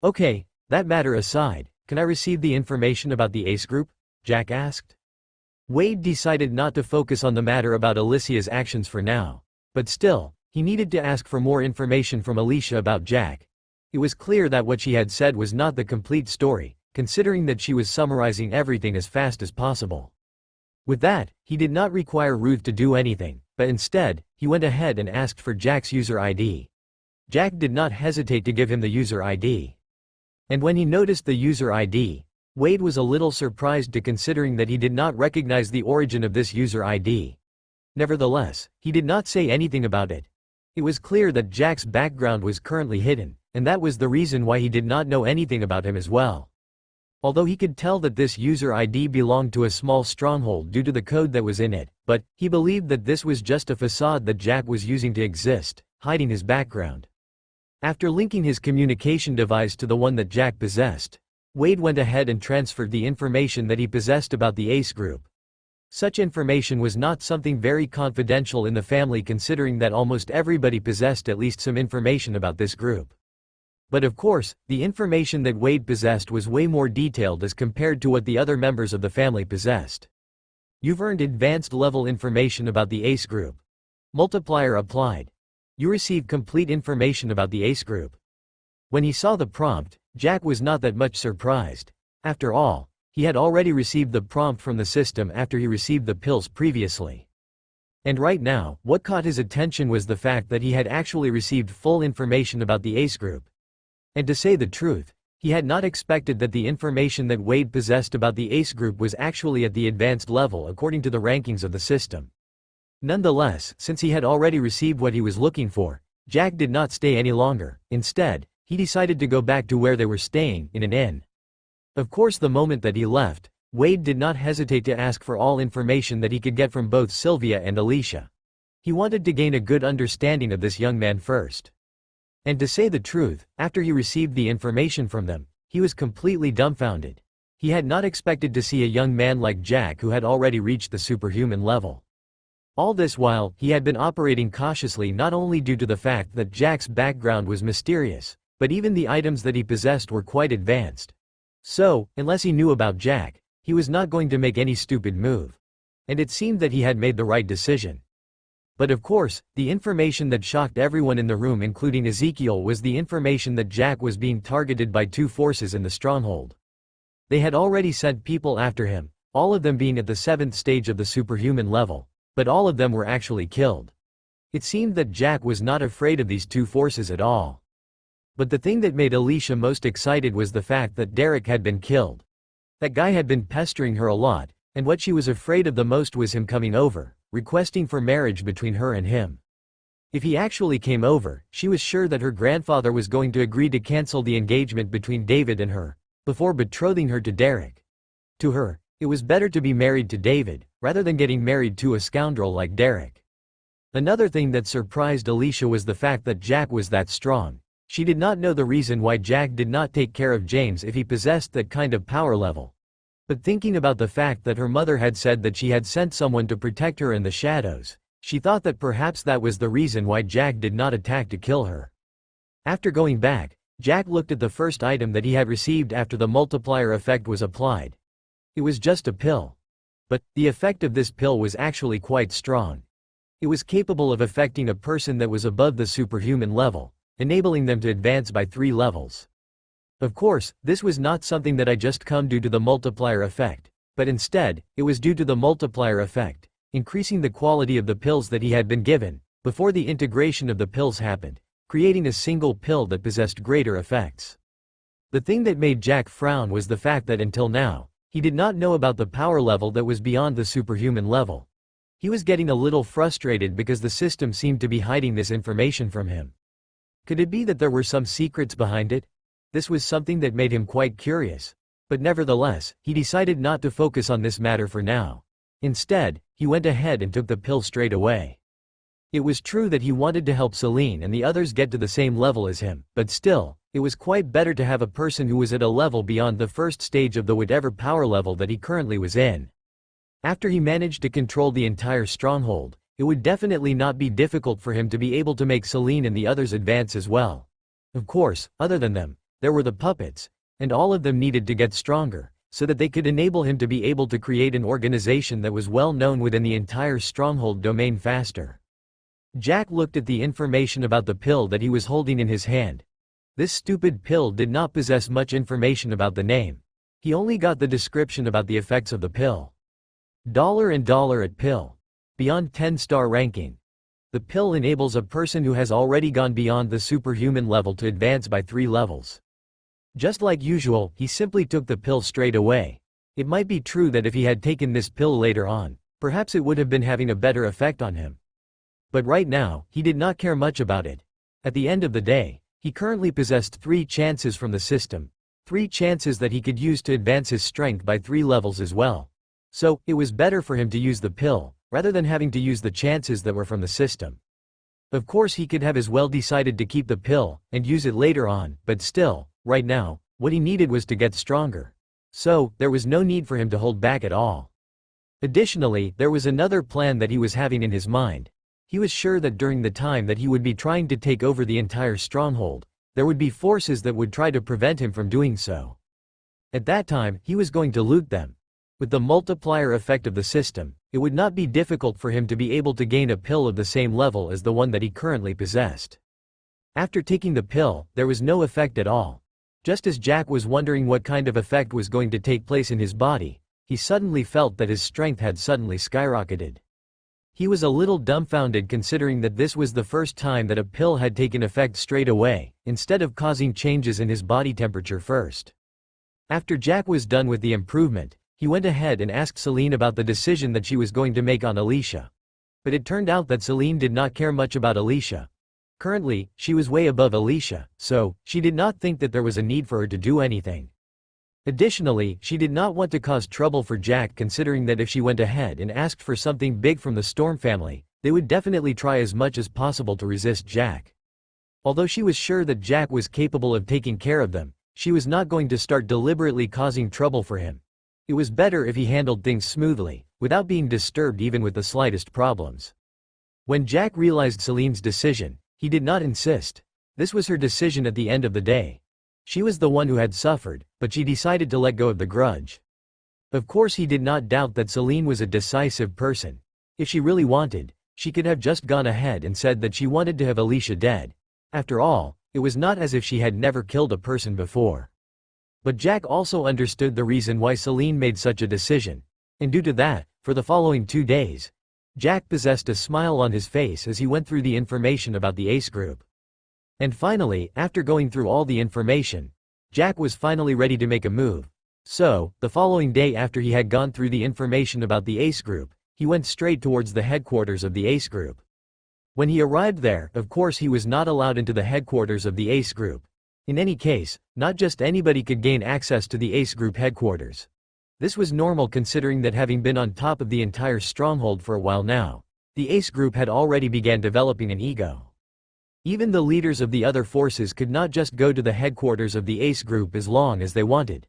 Okay, that matter aside, can I receive the information about the Ace Group? Jack asked. Wade decided not to focus on the matter about Alicia's actions for now. But still, he needed to ask for more information from Alicia about Jack. It was clear that what she had said was not the complete story, considering that she was summarizing everything as fast as possible. With that, he did not require Ruth to do anything, but instead, he went ahead and asked for Jack's user ID. Jack did not hesitate to give him the user ID. And when he noticed the user ID, Wade was a little surprised considering that he did not recognize the origin of this user ID. Nevertheless, he did not say anything about it. It was clear that Jack's background was currently hidden, and that was the reason why he did not know anything about him as well. Although he could tell that this user ID belonged to a small stronghold due to the code that was in it, but he believed that this was just a facade that Jack was using to exist, hiding his background. After linking his communication device to the one that Jack possessed, Wade went ahead and transferred the information that he possessed about the Ace Group. Such information was not something very confidential in the family considering that almost everybody possessed at least some information about this group. But of course, the information that Wade possessed was way more detailed as compared to what the other members of the family possessed. You've earned advanced level information about the Ace Group. Multiplier applied. You received complete information about the Ace Group. When he saw the prompt, Jack was not that much surprised. After all, he had already received the prompt from the system after he received the pills previously. And right now, what caught his attention was the fact that he had actually received full information about the Ace Group. And to say the truth, he had not expected that the information that Wade possessed about the Ace Group was actually at the advanced level according to the rankings of the system. Nonetheless, since he had already received what he was looking for, Jack did not stay any longer. Instead, he decided to go back to where they were staying, in an inn. Of course, the moment that he left, Wade did not hesitate to ask for all information that he could get from both Sylvia and Alicia. He wanted to gain a good understanding of this young man first. And to say the truth, after he received the information from them, he was completely dumbfounded. He had not expected to see a young man like Jack who had already reached the superhuman level. All this while, he had been operating cautiously not only due to the fact that Jack's background was mysterious, but even the items that he possessed were quite advanced. So, unless he knew about Jack, he was not going to make any stupid move. And it seemed that he had made the right decision. But of course, the information that shocked everyone in the room including Ezekiel was the information that Jack was being targeted by two forces in the stronghold. They had already sent people after him, all of them being at the 7th stage of the superhuman level, but all of them were actually killed. It seemed that Jack was not afraid of these two forces at all. But the thing that made Alicia most excited was the fact that Derek had been killed. That guy had been pestering her a lot, and what she was afraid of the most was him coming over, requesting for marriage between her and him. If he actually came over, she was sure that her grandfather was going to agree to cancel the engagement between David and her, before betrothing her to Derek. To her, it was better to be married to David, rather than getting married to a scoundrel like Derek. Another thing that surprised Alicia was the fact that Jack was that strong. She did not know the reason why Jack did not take care of James if he possessed that kind of power level. But thinking about the fact that her mother had said that she had sent someone to protect her in the shadows, she thought that perhaps that was the reason why Jack did not attack to kill her. After going back, Jack looked at the first item that he had received after the multiplier effect was applied. It was just a pill. But the effect of this pill was actually quite strong. It was capable of affecting a person that was above the superhuman level, enabling them to advance by 3 levels. Of course, this was not something that I just come due to the multiplier effect, but instead, it was due to the multiplier effect, increasing the quality of the pills that he had been given, before the integration of the pills happened, creating a single pill that possessed greater effects. The thing that made Jack frown was the fact that until now, he did not know about the power level that was beyond the superhuman level. He was getting a little frustrated because the system seemed to be hiding this information from him. Could it be that there were some secrets behind it? This was something that made him quite curious. But nevertheless, he decided not to focus on this matter for now. Instead, he went ahead and took the pill straight away. It was true that he wanted to help Celine and the others get to the same level as him, but still, it was quite better to have a person who was at a level beyond the first stage of the whatever power level that he currently was in. After he managed to control the entire stronghold, it would definitely not be difficult for him to be able to make Celine and the others advance as well. Of course, other than them, There were the puppets, and all of them needed to get stronger, so that they could enable him to be able to create an organization that was well known within the entire stronghold domain faster. Jack looked at the information about the pill that he was holding in his hand. This stupid pill did not possess much information about the name. He only got the description about the effects of the pill. $and at pill. Beyond 10-star ranking. The pill enables a person who has already gone beyond the superhuman level to advance by 3 levels. Just like usual, he simply took the pill straight away. It might be true that if he had taken this pill later on, perhaps it would have been having a better effect on him. But right now, he did not care much about it. At the end of the day, he currently possessed 3 chances from the system, 3 chances that he could use to advance his strength by 3 levels as well. So, it was better for him to use the pill, rather than having to use the chances that were from the system. Of course he could have as well decided to keep the pill, and use it later on, but still, right now, what he needed was to get stronger. So, there was no need for him to hold back at all. Additionally, there was another plan that he was having in his mind. He was sure that during the time that he would be trying to take over the entire stronghold, there would be forces that would try to prevent him from doing so. At that time, he was going to loot them. With the multiplier effect of the system, it would not be difficult for him to be able to gain a pill of the same level as the one that he currently possessed. After taking the pill, there was no effect at all. Just as Jack was wondering what kind of effect was going to take place in his body, he suddenly felt that his strength had suddenly skyrocketed. He was a little dumbfounded considering that this was the first time that a pill had taken effect straight away, instead of causing changes in his body temperature first. After Jack was done with the improvement, he went ahead and asked Celine about the decision that she was going to make on Alicia. But it turned out that Celine did not care much about Alicia. Currently, she was way above Alicia, so she did not think that there was a need for her to do anything. Additionally, she did not want to cause trouble for Jack considering that if she went ahead and asked for something big from the Storm family, they would definitely try as much as possible to resist Jack. Although she was sure that Jack was capable of taking care of them, she was not going to start deliberately causing trouble for him. It was better if he handled things smoothly, without being disturbed even with the slightest problems. When Jack realized Celine's decision, he did not insist. This was her decision at the end of the day. She was the one who had suffered, but she decided to let go of the grudge. Of course he did not doubt that Celine was a decisive person. If she really wanted, she could have just gone ahead and said that she wanted to have Alicia dead. After all, it was not as if she had never killed a person before. But Jack also understood the reason why Celine made such a decision. And due to that, for the following 2 days, Jack possessed a smile on his face as he went through the information about the Ace Group. And finally, after going through all the information, Jack was finally ready to make a move. So, the following day after he had gone through the information about the Ace Group, he went straight towards the headquarters of the Ace Group. When he arrived there, of course he was not allowed into the headquarters of the Ace Group. In any case, not just anybody could gain access to the Ace Group headquarters. This was normal considering that having been on top of the entire stronghold for a while now, the Ace Group had already began developing an ego. Even the leaders of the other forces could not just go to the headquarters of the Ace Group as long as they wanted.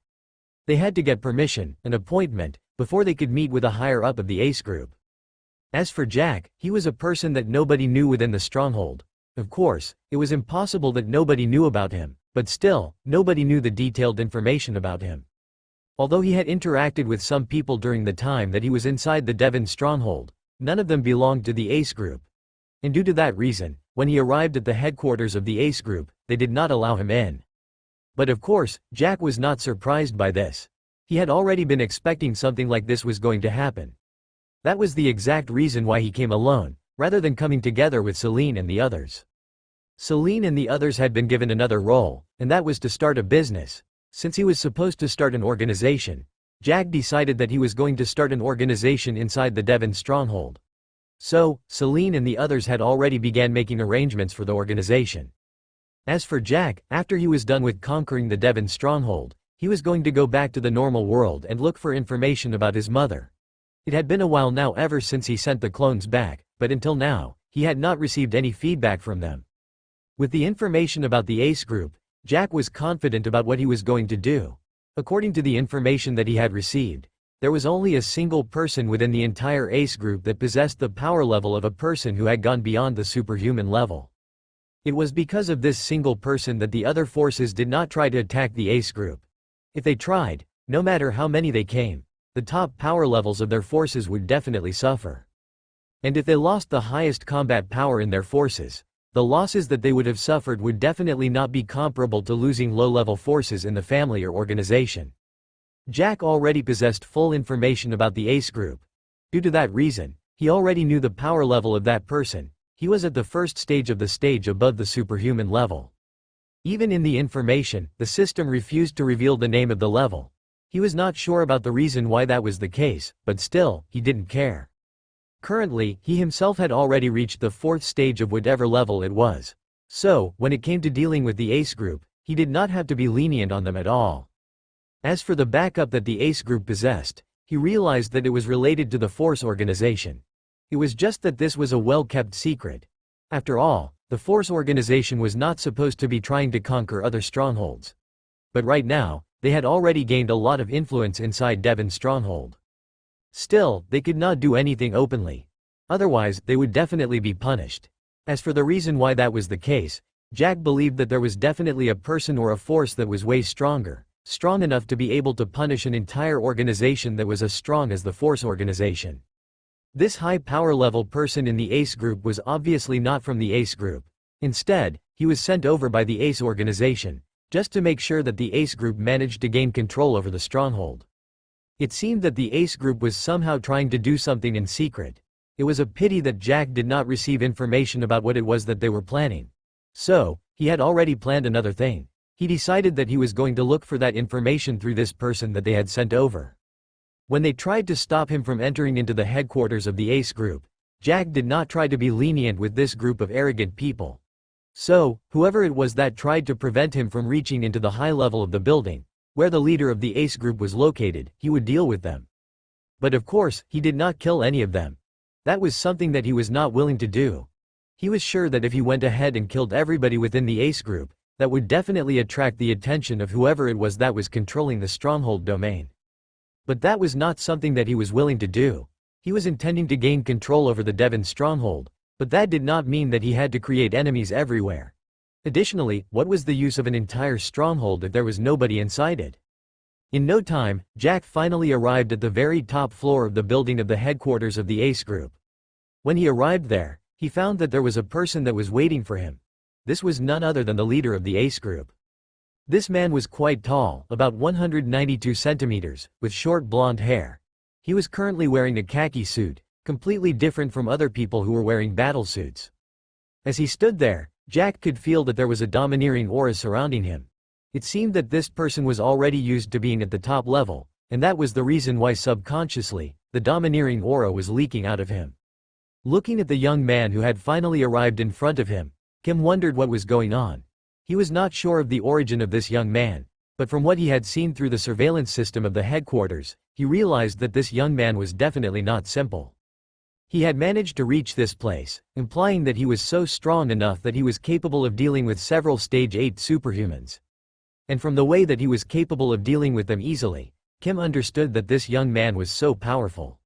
They had to get permission, an appointment, before they could meet with a higher up of the Ace Group. As for Jack, he was a person that nobody knew within the stronghold. Of course, it was impossible that nobody knew about him, but still, nobody knew the detailed information about him. Although he had interacted with some people during the time that he was inside the Devon stronghold, none of them belonged to the Ace Group. And due to that reason, when he arrived at the headquarters of the Ace Group, they did not allow him in. But of course, Jack was not surprised by this. He had already been expecting something like this was going to happen. That was the exact reason why he came alone, rather than coming together with Celine and the others. Celine and the others had been given another role, and that was to start a business. Since he was supposed to start an organization, Jack decided that he was going to start an organization inside the Devon stronghold. So, Celine and the others had already began making arrangements for the organization. As for Jack, after he was done with conquering the Devon stronghold, he was going to go back to the normal world and look for information about his mother. It had been a while now ever since he sent the clones back, but until now, he had not received any feedback from them. With the information about the Ace Group, Jack was confident about what he was going to do. According to the information that he had received, there was only a single person within the entire Ace Group that possessed the power level of a person who had gone beyond the superhuman level. It was because of this single person that the other forces did not try to attack the Ace group. If they tried, no matter how many they came, the top power levels of their forces would definitely suffer. And if they lost the highest combat power in their forces, the losses that they would have suffered would definitely not be comparable to losing low-level forces in the family or organization. Jack already possessed full information about the Ace group. Due to that reason, he already knew the power level of that person. He was at the first stage of the stage above the superhuman level. Even in the information, the system refused to reveal the name of the level. He was not sure about the reason why that was the case, but still, he didn't care. Currently, he himself had already reached the fourth stage of whatever level it was. So, when it came to dealing with the Ace group, he did not have to be lenient on them at all. As for the backup that the Ace group possessed, he realized that it was related to the Force organization. It was just that this was a well-kept secret. After all, the Force organization was not supposed to be trying to conquer other strongholds. But right now, they had already gained a lot of influence inside Devon's stronghold. Still, they could not do anything openly. Otherwise, they would definitely be punished. As for the reason why that was the case, Jack believed that there was definitely a person or a force that was way stronger, strong enough to be able to punish an entire organization that was as strong as the Force organization. This high power level person in the Ace group was obviously not from the Ace group. Instead, he was sent over by the Ace organization, just to make sure that the Ace group managed to gain control over the stronghold. It seemed that the Ace group was somehow trying to do something in secret. It was a pity that Jack did not receive information about what it was that they were planning. So, he had already planned another thing. He decided that he was going to look for that information through this person that they had sent over. When they tried to stop him from entering into the headquarters of the Ace group, Jack did not try to be lenient with this group of arrogant people. So, whoever it was that tried to prevent him from reaching into the high level of the building, where the leader of the Ace group was located, he would deal with them. But of course, he did not kill any of them. That was something that he was not willing to do. He was sure that if he went ahead and killed everybody within the Ace group, that would definitely attract the attention of whoever it was that was controlling the stronghold domain. But that was not something that he was willing to do. He was intending to gain control over the Devon stronghold, but that did not mean that he had to create enemies everywhere. Additionally, what was the use of an entire stronghold if there was nobody inside it? In no time, Jack finally arrived at the very top floor of the building of the headquarters of the Ace group. When he arrived there, he found that there was a person that was waiting for him. This was none other than the leader of the Ace group. This man was quite tall, about 192 centimeters, with short blonde hair. He was currently wearing a khaki suit, completely different from other people who were wearing battle suits. As he stood there, Jack could feel that there was a domineering aura surrounding him. It seemed that this person was already used to being at the top level, and that was the reason why subconsciously, the domineering aura was leaking out of him. Looking at the young man who had finally arrived in front of him, Kim wondered what was going on. He was not sure of the origin of this young man, but from what he had seen through the surveillance system of the headquarters, he realized that this young man was definitely not simple. He had managed to reach this place, implying that he was so strong enough that he was capable of dealing with several Stage 8 superhumans. And from the way that he was capable of dealing with them easily, Kim understood that this young man was so powerful.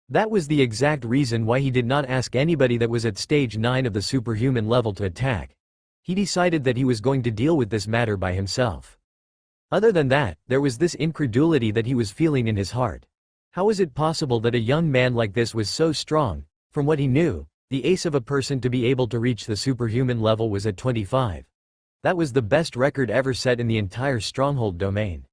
That was the exact reason why he did not ask anybody that was at Stage 9 of the superhuman level to attack. He decided that he was going to deal with this matter by himself. Other than that, there was this incredulity that he was feeling in his heart. How was it possible that a young man like this was so strong? From what he knew, the ace of a person to be able to reach the superhuman level was at 25. That was the best record ever set in the entire stronghold domain.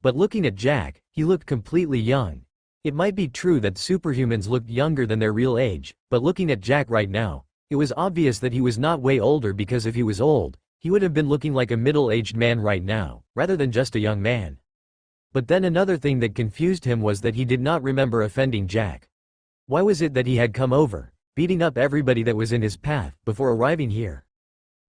But looking at Jack, he looked completely young. It might be true that superhumans looked younger than their real age, but looking at Jack right now, it was obvious that he was not way older, because if he was old, he would have been looking like a middle-aged man right now, rather than just a young man. But then another thing that confused him was that he did not remember offending Jack. Why was it that he had come over, beating up everybody that was in his path, before arriving here?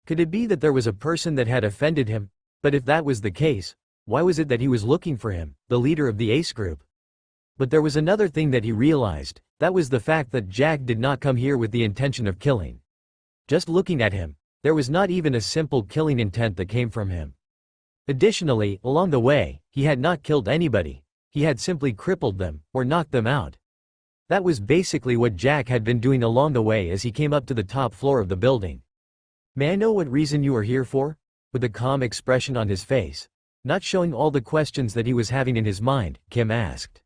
Could it be that there was a person that had offended him? But if that was the case, why was it that he was looking for him, the leader of the Ace group? But there was another thing that he realized, that was the fact that Jack did not come here with the intention of killing. Just looking at him, there was not even a simple killing intent that came from him. Additionally, along the way, he had not killed anybody, he had simply crippled them, or knocked them out. That was basically what Jack had been doing along the way as he came up to the top floor of the building. May I know what reason you are here for? With a calm expression on his face, not showing all the questions that he was having in his mind, Kim asked.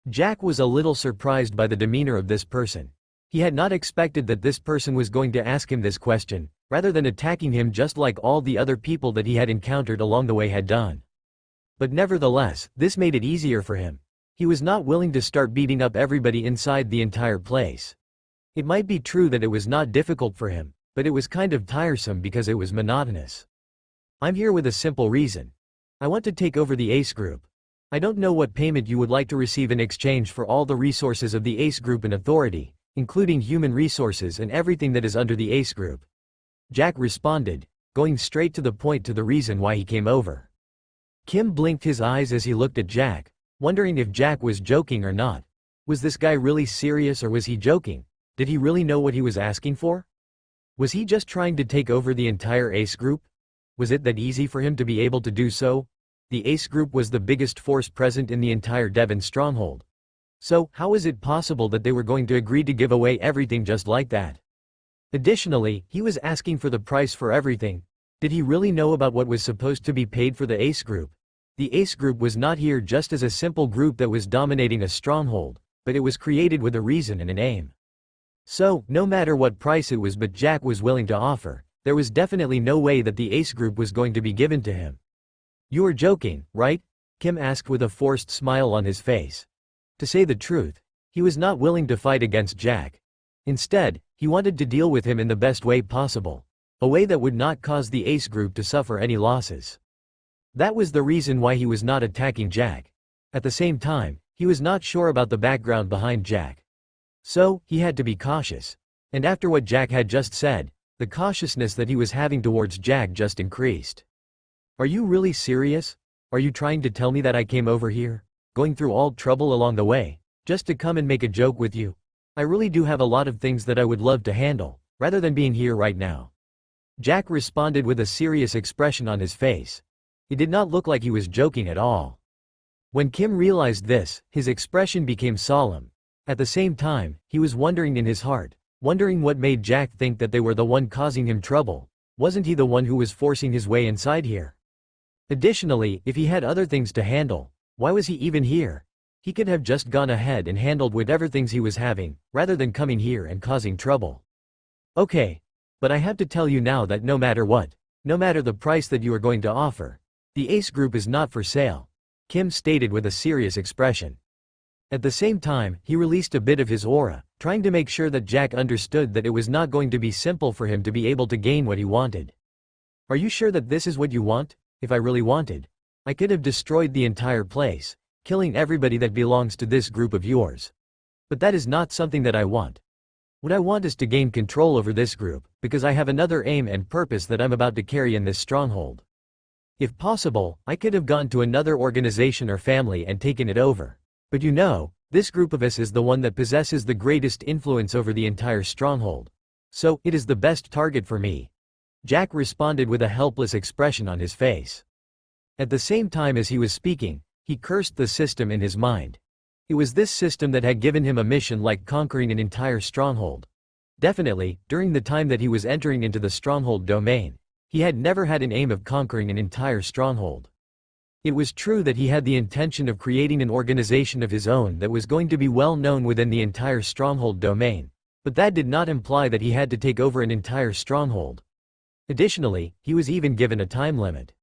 Jack was a little surprised by the demeanor of this person. He had not expected that this person was going to ask him this question, rather than attacking him just like all the other people that he had encountered along the way had done. But nevertheless, this made it easier for him. He was not willing to start beating up everybody inside the entire place. It might be true that it was not difficult for him, but it was kind of tiresome because it was monotonous. I'm here with a simple reason. I want to take over the ACE group. I don't know what payment you would like to receive in exchange for all the resources of the ACE group and authority, including human resources and everything that is under the ACE group. Jack responded, going straight to the point to the reason why he came over. Kim blinked his eyes as he looked at Jack, wondering if Jack was joking or not. Was this guy really serious or was he joking? Did he really know what he was asking for? Was he just trying to take over the entire ACE group? Was it that easy for him to be able to do so? The ACE group was the biggest force present in the entire Devon stronghold. So, how is it possible that they were going to agree to give away everything just like that? Additionally, he was asking for the price for everything. Did he really know about what was supposed to be paid for the ACE group? The ACE group was not here just as a simple group that was dominating a stronghold, but it was created with a reason and an aim. So, no matter what price it was but Jack was willing to offer, there was definitely no way that the ACE group was going to be given to him. You are joking, right? Kim asked with a forced smile on his face. To say the truth, he was not willing to fight against Jack. Instead, he wanted to deal with him in the best way possible, a way that would not cause the ACE group to suffer any losses. That was the reason why he was not attacking Jack. At the same time, he was not sure about the background behind Jack. So, he had to be cautious. And after what Jack had just said, the cautiousness that he was having towards Jack just increased. Are you really serious? Are you trying to tell me that I came over here, going through all trouble along the way, just to come and make a joke with you? I really do have a lot of things that I would love to handle, rather than being here right now. Jack responded with a serious expression on his face. It did not look like he was joking at all. When Kim realized this, his expression became solemn. At the same time, he was wondering in his heart, wondering what made Jack think that they were the one causing him trouble. Wasn't he the one who was forcing his way inside here? Additionally, if he had other things to handle, why was he even here? He could have just gone ahead and handled whatever things he was having, rather than coming here and causing trouble. Okay. But I have to tell you now that no matter what, no matter the price that you are going to offer, the ACE group is not for sale, Kim stated with a serious expression. At the same time, he released a bit of his aura, trying to make sure that Jack understood that it was not going to be simple for him to be able to gain what he wanted. Are you sure that this is what you want? If I really wanted, I could have destroyed the entire place, killing everybody that belongs to this group of yours. But that is not something that I want. What I want is to gain control over this group, because I have another aim and purpose that I'm about to carry in this stronghold. If possible, I could have gone to another organization or family and taken it over. But you know, this group of us is the one that possesses the greatest influence over the entire stronghold. So, it is the best target for me. Jack responded with a helpless expression on his face. At the same time as he was speaking, he cursed the system in his mind. It was this system that had given him a mission like conquering an entire stronghold. Definitely, during the time that he was entering into the stronghold domain, he had never had an aim of conquering an entire stronghold. It was true that he had the intention of creating an organization of his own that was going to be well known within the entire stronghold domain, but that did not imply that he had to take over an entire stronghold. Additionally, he was even given a time limit.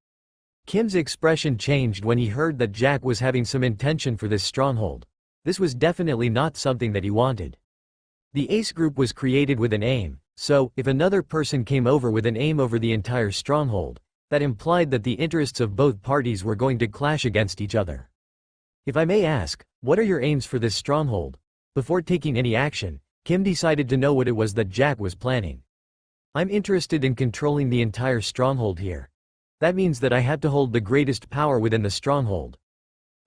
Kim's expression changed when he heard that Jack was having some intention for this stronghold. This was definitely not something that he wanted. The ACE group was created with an aim, so, if another person came over with an aim over the entire stronghold, that implied that the interests of both parties were going to clash against each other. If I may ask, what are your aims for this stronghold? Before taking any action, Kim decided to know what it was that Jack was planning. I'm interested in controlling the entire stronghold here. That means that I have to hold the greatest power within the stronghold.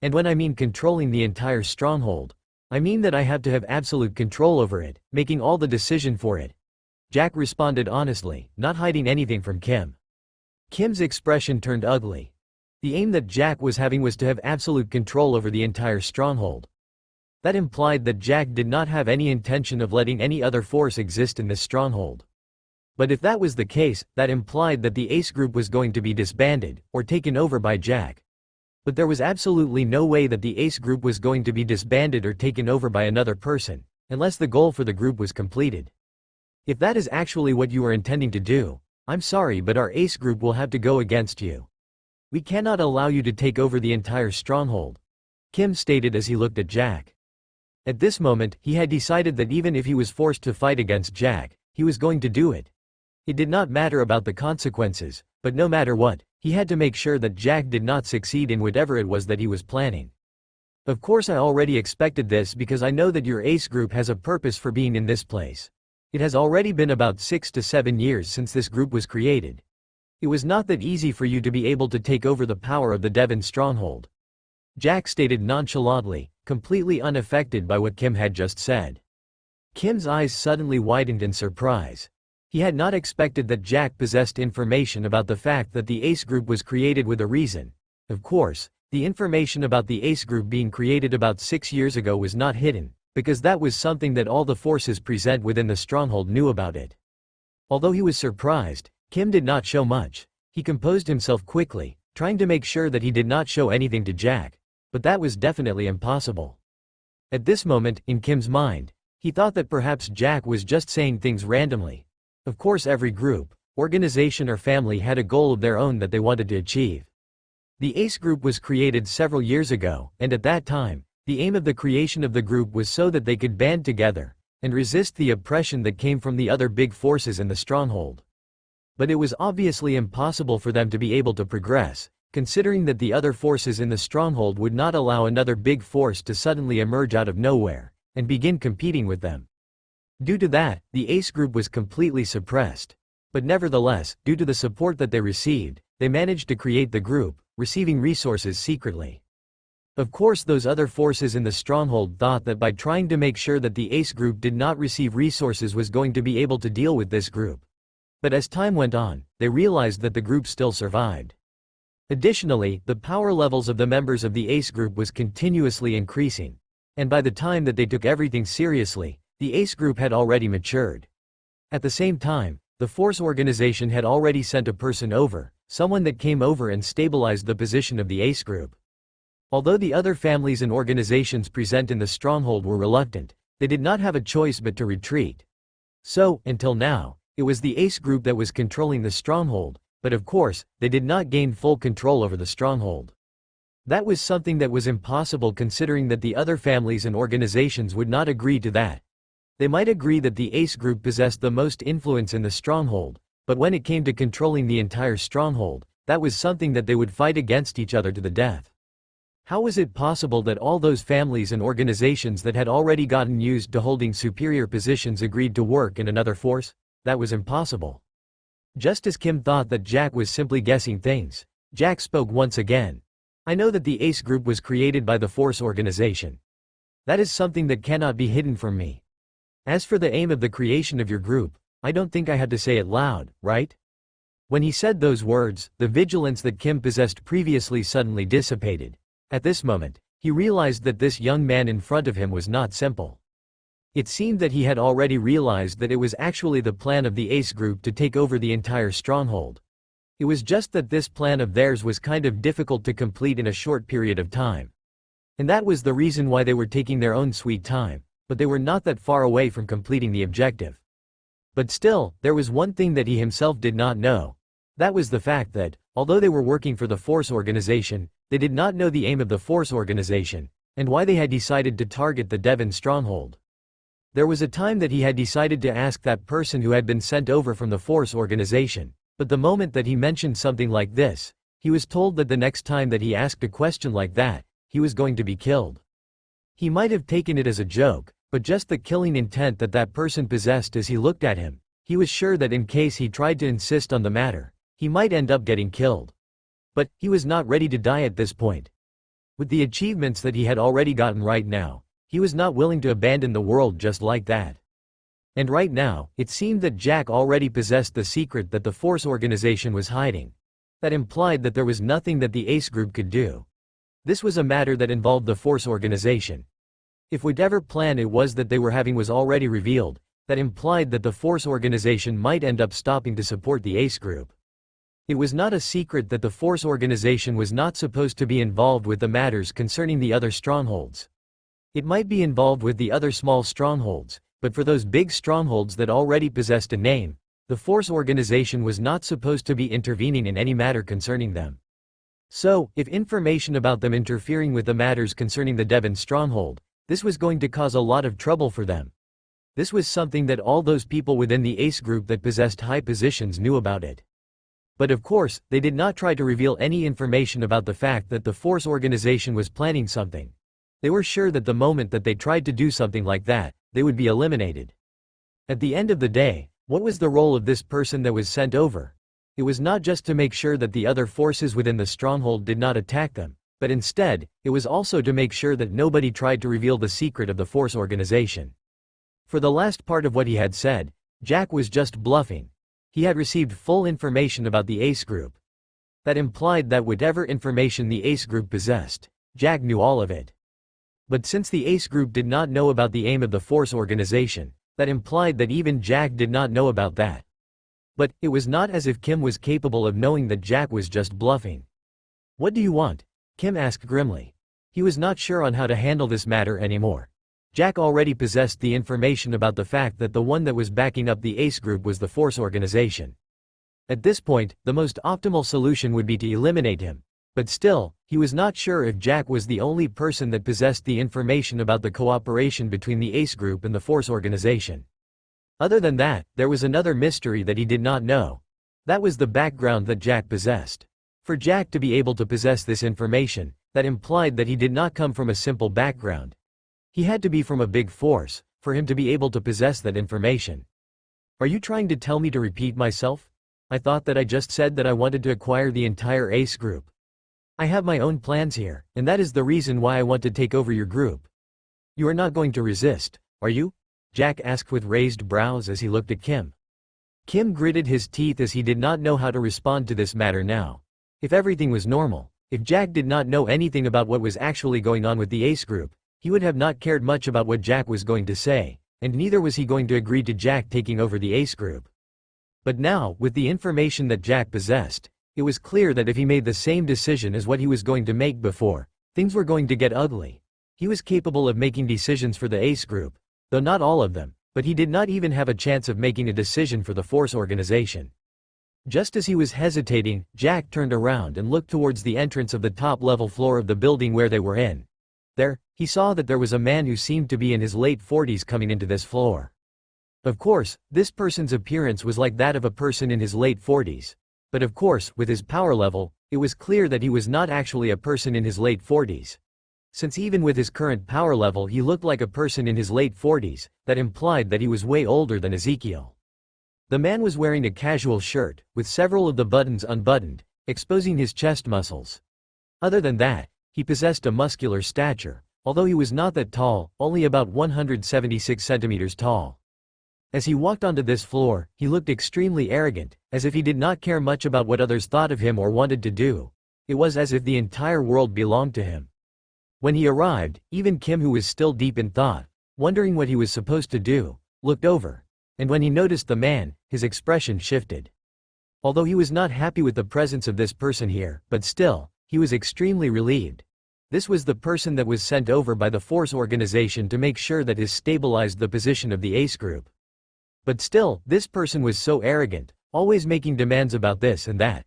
And when I mean controlling the entire stronghold, I mean that I have to have absolute control over it, making all the decision for it. Jack responded honestly, not hiding anything from Kim. Kim's expression turned ugly. The aim that Jack was having was to have absolute control over the entire stronghold. That implied that Jack did not have any intention of letting any other force exist in this stronghold. But if that was the case, that implied that the Ace group was going to be disbanded, or taken over by Jack. But there was absolutely no way that the Ace group was going to be disbanded or taken over by another person, unless the goal for the group was completed. If that is actually what you are intending to do, I'm sorry, but our Ace group will have to go against you. We cannot allow you to take over the entire stronghold, Kim stated as he looked at Jack. At this moment, he had decided that even if he was forced to fight against Jack, he was going to do it. It did not matter about the consequences, but no matter what, he had to make sure that Jack did not succeed in whatever it was that he was planning. Of course, I already expected this because I know that your Ace group has a purpose for being in this place. It has already been about 6 to 7 years since this group was created. It was not that easy for you to be able to take over the power of the Devon stronghold, Jack stated nonchalantly, completely unaffected by what Kim had just said. Kim's eyes suddenly widened in surprise. He had not expected that Jack possessed information about the fact that the Ace group was created with a reason. Of course, the information about the Ace group being created about 6 years ago was not hidden, because that was something that all the forces present within the stronghold knew about it. Although he was surprised, Kim did not show much. He composed himself quickly, trying to make sure that he did not show anything to Jack. But that was definitely impossible. At this moment, in Kim's mind, he thought that perhaps Jack was just saying things randomly. Of course, every group, organization or family had a goal of their own that they wanted to achieve. The Ace group was created several years ago, and at that time, the aim of the creation of the group was so that they could band together and resist the oppression that came from the other big forces in the stronghold. But it was obviously impossible for them to be able to progress, considering that the other forces in the stronghold would not allow another big force to suddenly emerge out of nowhere and begin competing with them. Due to that, the Ace group was completely suppressed. But nevertheless, due to the support that they received, they managed to create the group, receiving resources secretly. Of course, those other forces in the stronghold thought that by trying to make sure that the Ace group did not receive resources was going to be able to deal with this group. But as time went on, they realized that the group still survived. Additionally, the power levels of the members of the Ace group was continuously increasing. And by the time that they took everything seriously, the Ace group had already matured. At the same time, the Force organization had already sent a person over, someone that came over and stabilized the position of the Ace group. Although the other families and organizations present in the stronghold were reluctant, they did not have a choice but to retreat. So, until now, it was the Ace group that was controlling the stronghold. But of course, they did not gain full control over the stronghold. That was something that was impossible considering that the other families and organizations would not agree to that. They might agree that the Ace group possessed the most influence in the stronghold, but when it came to controlling the entire stronghold, that was something that they would fight against each other to the death. How was it possible that all those families and organizations that had already gotten used to holding superior positions agreed to work in another force? That was impossible. Just as Kim thought that Jack was simply guessing things, Jack spoke once again. I know that the Ace group was created by the Force organization. That is something that cannot be hidden from me. As for the aim of the creation of your group, I don't think I had to say it loud, right? When he said those words, the vigilance that Kim possessed previously suddenly dissipated. At this moment, he realized that this young man in front of him was not simple. It seemed that he had already realized that it was actually the plan of the Ace group to take over the entire stronghold. It was just that this plan of theirs was kind of difficult to complete in a short period of time. And that was the reason why they were taking their own sweet time, but they were not that far away from completing the objective. But still, there was one thing that he himself did not know. That was the fact that, although they were working for the Force organization, they did not know the aim of the Force organization, and why they had decided to target the Devon stronghold. There was a time that he had decided to ask that person who had been sent over from the Force organization, but the moment that he mentioned something like this, he was told that the next time that he asked a question like that, he was going to be killed. He might have taken it as a joke, but just the killing intent that that person possessed as he looked at him, he was sure that in case he tried to insist on the matter, he might end up getting killed. But he was not ready to die at this point. With the achievements that he had already gotten right now, he was not willing to abandon the world just like that. And right now, it seemed that Jack already possessed the secret that the Force organization was hiding. That implied that there was nothing that the Ace group could do. This was a matter that involved the Force organization. If whatever plan it was that they were having was already revealed, that implied that the Force organization might end up stopping to support the Ace group. It was not a secret that the Force organization was not supposed to be involved with the matters concerning the other strongholds. It might be involved with the other small strongholds, but for those big strongholds that already possessed a name, the Force organization was not supposed to be intervening in any matter concerning them. So, if information about them interfering with the matters concerning the Devon stronghold, this was going to cause a lot of trouble for them. This was something that all those people within the Ace group that possessed high positions knew about it. But of course, they did not try to reveal any information about the fact that the Force organization was planning something. They were sure that the moment that they tried to do something like that, they would be eliminated. At the end of the day, what was the role of this person that was sent over? It was not just to make sure that the other forces within the stronghold did not attack them, but instead, it was also to make sure that nobody tried to reveal the secret of the Force organization. For the last part of what he had said, Jack was just bluffing. He had received full information about the Ace group. That implied that whatever information the Ace group possessed, Jack knew all of it. But since the Ace group did not know about the aim of the Force organization, that implied that even Jack did not know about that. But it was not as if Kim was capable of knowing that Jack was just bluffing. "What do you want?" Kim asked grimly. He was not sure on how to handle this matter anymore. Jack already possessed the information about the fact that the one that was backing up the Ace group was the Force organization. At this point, the most optimal solution would be to eliminate him. But still, he was not sure if Jack was the only person that possessed the information about the cooperation between the Ace group and the Force organization. Other than that, there was another mystery that he did not know. That was the background that Jack possessed. For Jack to be able to possess this information, that implied that he did not come from a simple background. He had to be from a big force, for him to be able to possess that information. "Are you trying to tell me to repeat myself? I thought that I just said that I wanted to acquire the entire Ace group. I have my own plans here, and that is the reason why I want to take over your group. You are not going to resist, are you?" Jack asked with raised brows as he looked at Kim. Kim gritted his teeth as he did not know how to respond to this matter now. If everything was normal, if Jack did not know anything about what was actually going on with the Ace group, he would have not cared much about what Jack was going to say, and neither was he going to agree to Jack taking over the Ace group. But now, with the information that Jack possessed, it was clear that if he made the same decision as what he was going to make before, things were going to get ugly. He was capable of making decisions for the Ace group, though not all of them, but he did not even have a chance of making a decision for the Force organization. Just as he was hesitating, Jack turned around and looked towards the entrance of the top-level floor of the building where they were in. There, he saw that there was a man who seemed to be in his late 40s coming into this floor. Of course, this person's appearance was like that of a person in his late 40s. But of course, with his power level, it was clear that he was not actually a person in his late 40s. Since even with his current power level he looked like a person in his late 40s, that implied that he was way older than Ezekiel. The man was wearing a casual shirt, with several of the buttons unbuttoned, exposing his chest muscles. Other than that, he possessed a muscular stature, although he was not that tall, only about 176 centimeters tall. As he walked onto this floor, he looked extremely arrogant, as if he did not care much about what others thought of him or wanted to do. It was as if the entire world belonged to him. When he arrived, even Kim, who was still deep in thought, wondering what he was supposed to do, looked over. And when he noticed the man, his expression shifted. Although he was not happy with the presence of this person here, but still, he was extremely relieved. This was the person that was sent over by the Force organization to make sure that his stabilized the position of the Ace group. But still, this person was so arrogant, always making demands about this and that.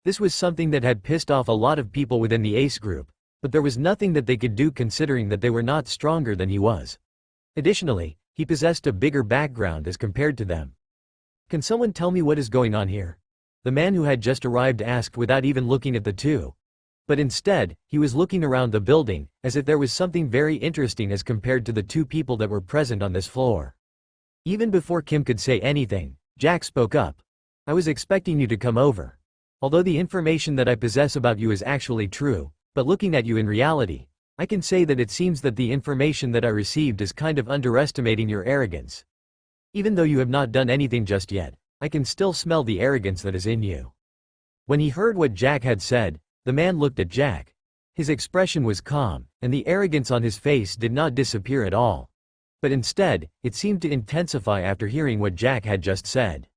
This was something that had pissed off a lot of people within the Ace group, but there was nothing that they could do considering that they were not stronger than he was. Additionally, he possessed a bigger background as compared to them. "Can someone tell me what is going on here?" The man who had just arrived asked without even looking at the two. But instead, he was looking around the building, as if there was something very interesting as compared to the two people that were present on this floor. Even before Kim could say anything, Jack spoke up. "I was expecting you to come over. Although the information that I possess about you is actually true, but looking at you in reality, I can say that it seems that the information that I received is kind of underestimating your arrogance. Even though you have not done anything just yet, I can still smell the arrogance that is in you." When he heard what Jack had said, the man looked at Jack. His expression was calm, and the arrogance on his face did not disappear at all. But instead, it seemed to intensify after hearing what Jack had just said.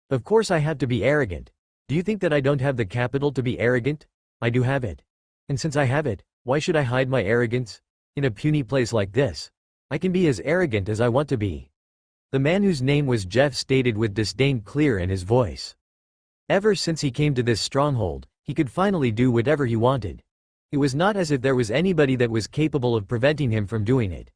Of course I have to be arrogant. Do you think that I don't have the capital to be arrogant? I do have it. And since I have it, why should I hide my arrogance? In a puny place like this, I can be as arrogant as I want to be. The man whose name was Jeff stated with disdain clear in his voice. Ever since he came to this stronghold, he could finally do whatever he wanted. It was not as if there was anybody that was capable of preventing him from doing it.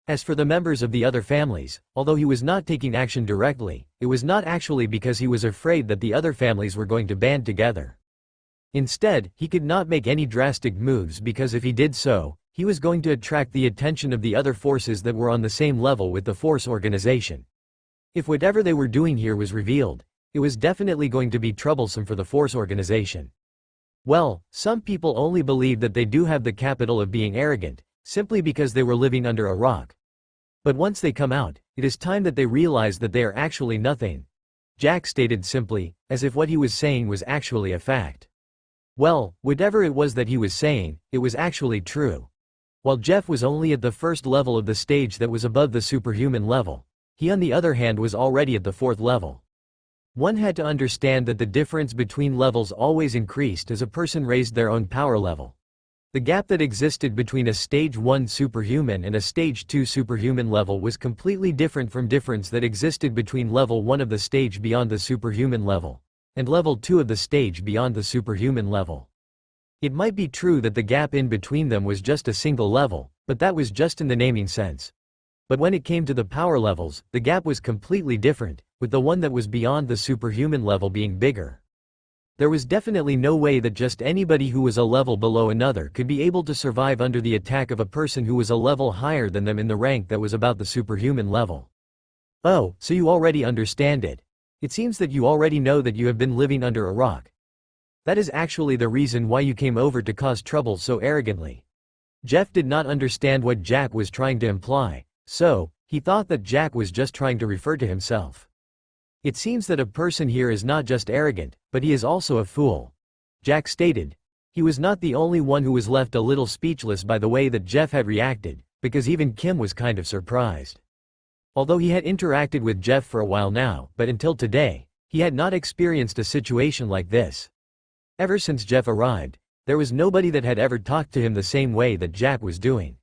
As for the members of the other families, although he was not taking action directly, it was not actually because he was afraid that the other families were going to band together. Instead, he could not make any drastic moves because if he did so, he was going to attract the attention of the other forces that were on the same level with the force organization. If whatever they were doing here was revealed, it was definitely going to be troublesome for the force organization. Well, some people only believe that they do have the capital of being arrogant, simply because they were living under a rock. But once they come out, it is time that they realize that they are actually nothing. Jack stated simply, as if what he was saying was actually a fact. Well, whatever it was that he was saying, it was actually true. While Jeff was only at the first level of the stage that was above the superhuman level, he on the other hand was already at the fourth level. One had to understand that the difference between levels always increased as a person raised their own power level. The gap that existed between a stage 1 superhuman and a stage 2 superhuman level was completely different from difference that existed between level 1 of the stage beyond the superhuman level and level 2 of the stage beyond the superhuman level. It might be true that the gap in between them was just a single level, but that was just in the naming sense. But when it came to the power levels, the gap was completely different, with the one that was beyond the superhuman level being bigger. There was definitely no way that just anybody who was a level below another could be able to survive under the attack of a person who was a level higher than them in the rank that was about the superhuman level. Oh, so you already understand it. It seems that you already know that you have been living under a rock. That is actually the reason why you came over to cause trouble so arrogantly. Jeff did not understand what Jack was trying to imply, so he thought that Jack was just trying to refer to himself. It seems that a person here is not just arrogant, but he is also a fool. Jack stated. He was not the only one who was left a little speechless by the way that Jeff had reacted, because even Kim was kind of surprised. Although he had interacted with Jeff for a while now, but until today, he had not experienced a situation like this. Ever since Jeff arrived, there was nobody that had ever talked to him the same way that Jack was doing.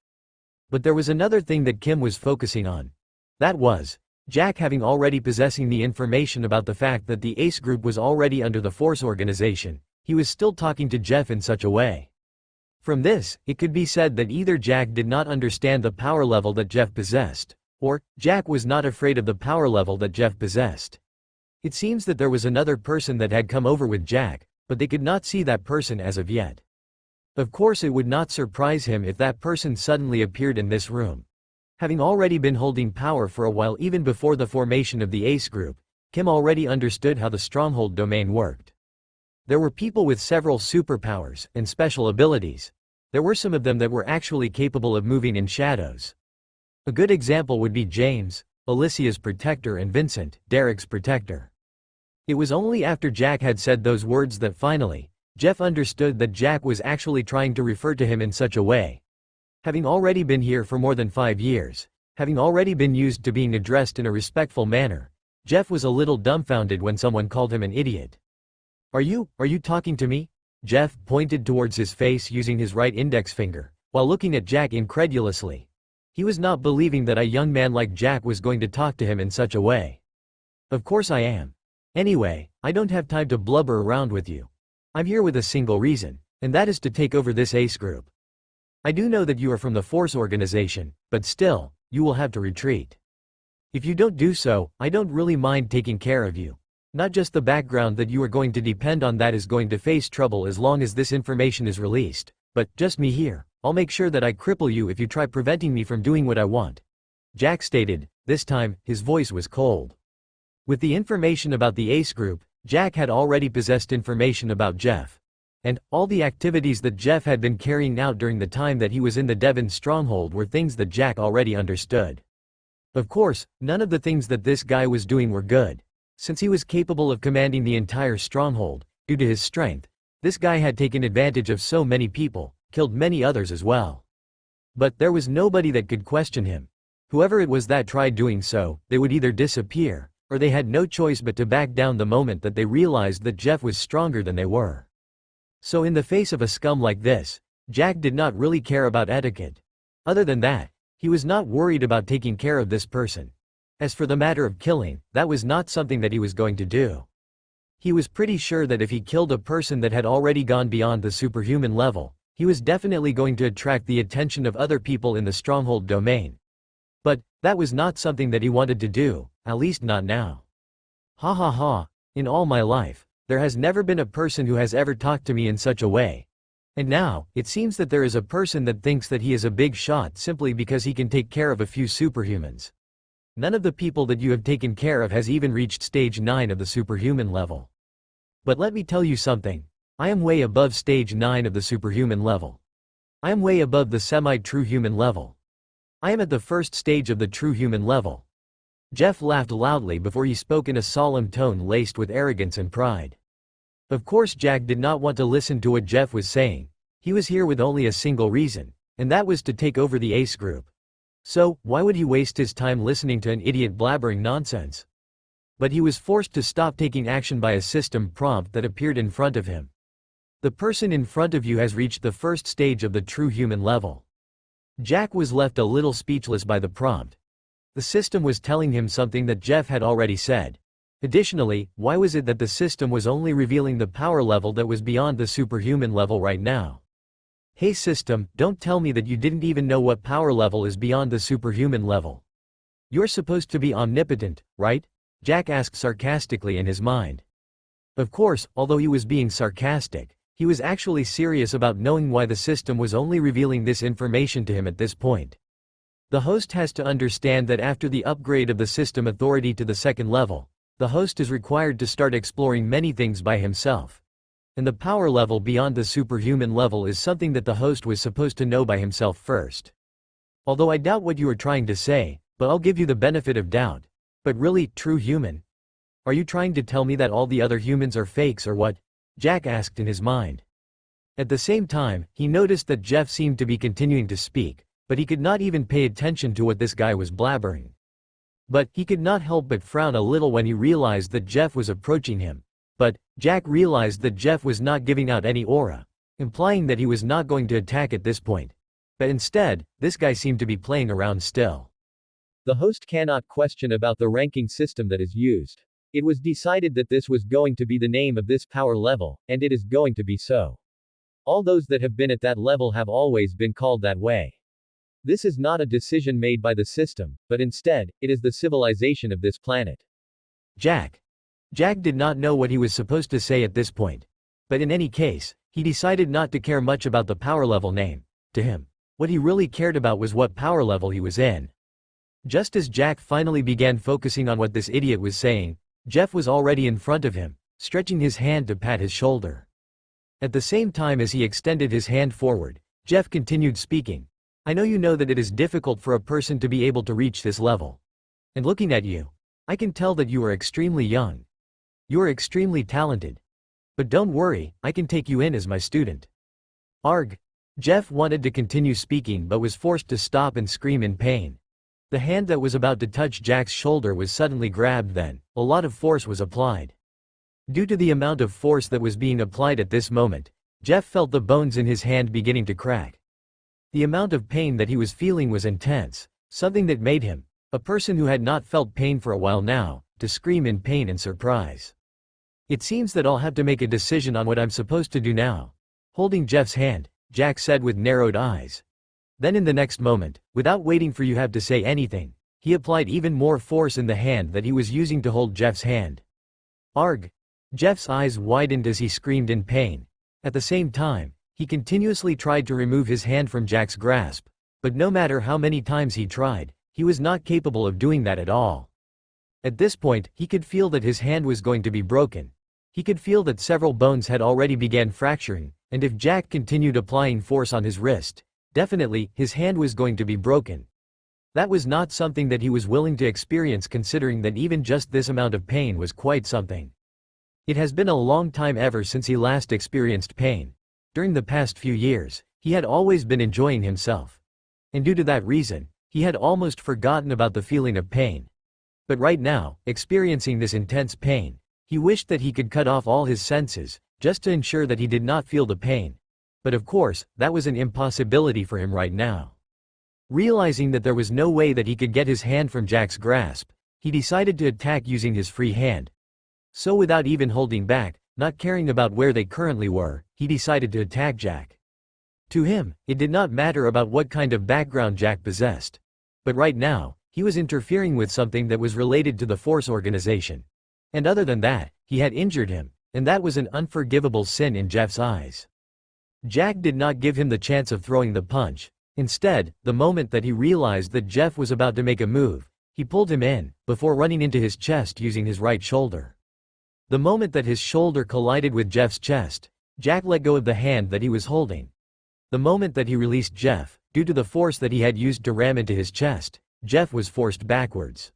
But there was another thing that Kim was focusing on. That was Jack having already possessing the information about the fact that the ACE group was already under the Force organization, he was still talking to Jeff in such a way. From this, it could be said that either Jack did not understand the power level that Jeff possessed, or Jack was not afraid of the power level that Jeff possessed. It seems that there was another person that had come over with Jack, but they could not see that person as of yet. Of course it would not surprise him if that person suddenly appeared in this room. Having already been holding power for a while even before the formation of the ACE group, Kim already understood how the stronghold domain worked. There were people with several superpowers and special abilities. There were some of them that were actually capable of moving in shadows. A good example would be James, Alicia's protector, and Vincent, Derek's protector. It was only after Jack had said those words that finally, Jeff understood that Jack was actually trying to refer to him in such a way. Having already been here for more than 5 years, having already been used to being addressed in a respectful manner, Jeff was a little dumbfounded when someone called him an idiot. Are you talking to me? Jeff pointed towards his face using his right index finger, while looking at Jack incredulously. He was not believing that a young man like Jack was going to talk to him in such a way. Of course I am. Anyway, I don't have time to blubber around with you. I'm here with a single reason, and that is to take over this ACE group. I do know that you are from the Force organization, but still, you will have to retreat. If you don't do so, I don't really mind taking care of you. Not just the background that you are going to depend on that is going to face trouble as long as this information is released, but just me here. I'll make sure that I cripple you if you try preventing me from doing what I want. Jack stated. This time, his voice was cold. With the information about the ACE group, Jack had already possessed information about Jeff. And all the activities that Jeff had been carrying out during the time that he was in the Devon stronghold were things that Jack already understood. Of course, none of the things that this guy was doing were good. Since he was capable of commanding the entire stronghold, due to his strength, this guy had taken advantage of so many people, killed many others as well. But there was nobody that could question him. Whoever it was that tried doing so, they would either disappear, or they had no choice but to back down the moment that they realized that Jeff was stronger than they were. So in the face of a scum like this, Jack did not really care about etiquette. Other than that, he was not worried about taking care of this person. As for the matter of killing, that was not something that he was going to do. He was pretty sure that if he killed a person that had already gone beyond the superhuman level, he was definitely going to attract the attention of other people in the stronghold domain. But that was not something that he wanted to do, at least not now. Ha ha ha, in all my life, there has never been a person who has ever talked to me in such a way. And now, it seems that there is a person that thinks that he is a big shot simply because he can take care of a few superhumans. None of the people that you have taken care of has even reached stage 9 of the superhuman level. But let me tell you something. I am way above stage 9 of the superhuman level. I am way above the semi-true human level. I am at the first stage of the true human level. Jeff laughed loudly before he spoke in a solemn tone laced with arrogance and pride. Of course Jack did not want to listen to what Jeff was saying. He was here with only a single reason, and that was to take over the Ace group. So, why would he waste his time listening to an idiot blabbering nonsense? But he was forced to stop taking action by a system prompt that appeared in front of him. The person in front of you has reached the first stage of the true human level. Jack was left a little speechless by the prompt. The system was telling him something that Jeff had already said. Additionally, why was it that the system was only revealing the power level that was beyond the superhuman level right now? Hey system, don't tell me that you didn't even know what power level is beyond the superhuman level. You're supposed to be omnipotent, right? Jack asked sarcastically in his mind. Of course, although he was being sarcastic, he was actually serious about knowing why the system was only revealing this information to him at this point. The host has to understand that after the upgrade of the system authority to the second level, the host is required to start exploring many things by himself. And the power level beyond the superhuman level is something that the host was supposed to know by himself first. Although I doubt what you are trying to say, but I'll give you the benefit of doubt. But really, true human? Are you trying to tell me that all the other humans are fakes or what? Jack asked in his mind. At the same time, he noticed that Jeff seemed to be continuing to speak, but he could not even pay attention to what this guy was blabbering. But he could not help but frown a little when he realized that Jeff was approaching him. But Jack realized that Jeff was not giving out any aura, implying that he was not going to attack at this point. But instead, this guy seemed to be playing around still. The host cannot question about the ranking system that is used. It was decided that this was going to be the name of this power level, and it is going to be so. All those that have been at that level have always been called that way. This is not a decision made by the system, but instead, it is the civilization of this planet. Jack did not know what he was supposed to say at this point. But in any case, he decided not to care much about the power level name. To him, what he really cared about was what power level he was in. Just as Jack finally began focusing on what this idiot was saying, Jeff was already in front of him, stretching his hand to pat his shoulder. At the same time as he extended his hand forward, Jeff continued speaking. I know you know that it is difficult for a person to be able to reach this level. And looking at you, I can tell that you are extremely young. You are extremely talented. But don't worry, I can take you in as my student. Arg! Jeff wanted to continue speaking but was forced to stop and scream in pain. The hand that was about to touch Jack's shoulder was suddenly grabbed then, a lot of force was applied. Due to the amount of force that was being applied at this moment, Jeff felt the bones in his hand beginning to crack. The amount of pain that he was feeling was intense, something that made him, a person who had not felt pain for a while now, to scream in pain and surprise. It seems that I'll have to make a decision on what I'm supposed to do now. Holding Jeff's hand, Jack said with narrowed eyes. Then in the next moment, without waiting for you have to say anything, he applied even more force in the hand that he was using to hold Jeff's hand. Arg! Jeff's eyes widened as he screamed in pain. At the same time, he continuously tried to remove his hand from Jack's grasp, but no matter how many times he tried, he was not capable of doing that at all. At this point, he could feel that his hand was going to be broken. He could feel that several bones had already began fracturing, and if Jack continued applying force on his wrist, definitely, his hand was going to be broken. That was not something that he was willing to experience, considering that even just this amount of pain was quite something. It has been a long time ever since he last experienced pain. During the past few years, he had always been enjoying himself. And due to that reason, He had almost forgotten about the feeling of pain. But right now, experiencing this intense pain, he wished that he could cut off all his senses, just to ensure that he did not feel the pain. But of course, that was an impossibility for him right now. Realizing that there was no way that he could get his hand from Jack's grasp, he decided to attack using his free hand. So without even holding back, not caring about where they currently were, he decided to attack Jack. To him, it did not matter about what kind of background Jack possessed. But right now, he was interfering with something that was related to the Force organization. And other than that, he had injured him, and that was an unforgivable sin in Jeff's eyes. Jack did not give him the chance of throwing the punch. Instead, the moment that he realized that Jeff was about to make a move, he pulled him in, before running into his chest using his right shoulder. The moment that his shoulder collided with Jeff's chest, Jack let go of the hand that he was holding. The moment that he released Jeff, due to the force that he had used to ram into his chest, Jeff was forced backwards.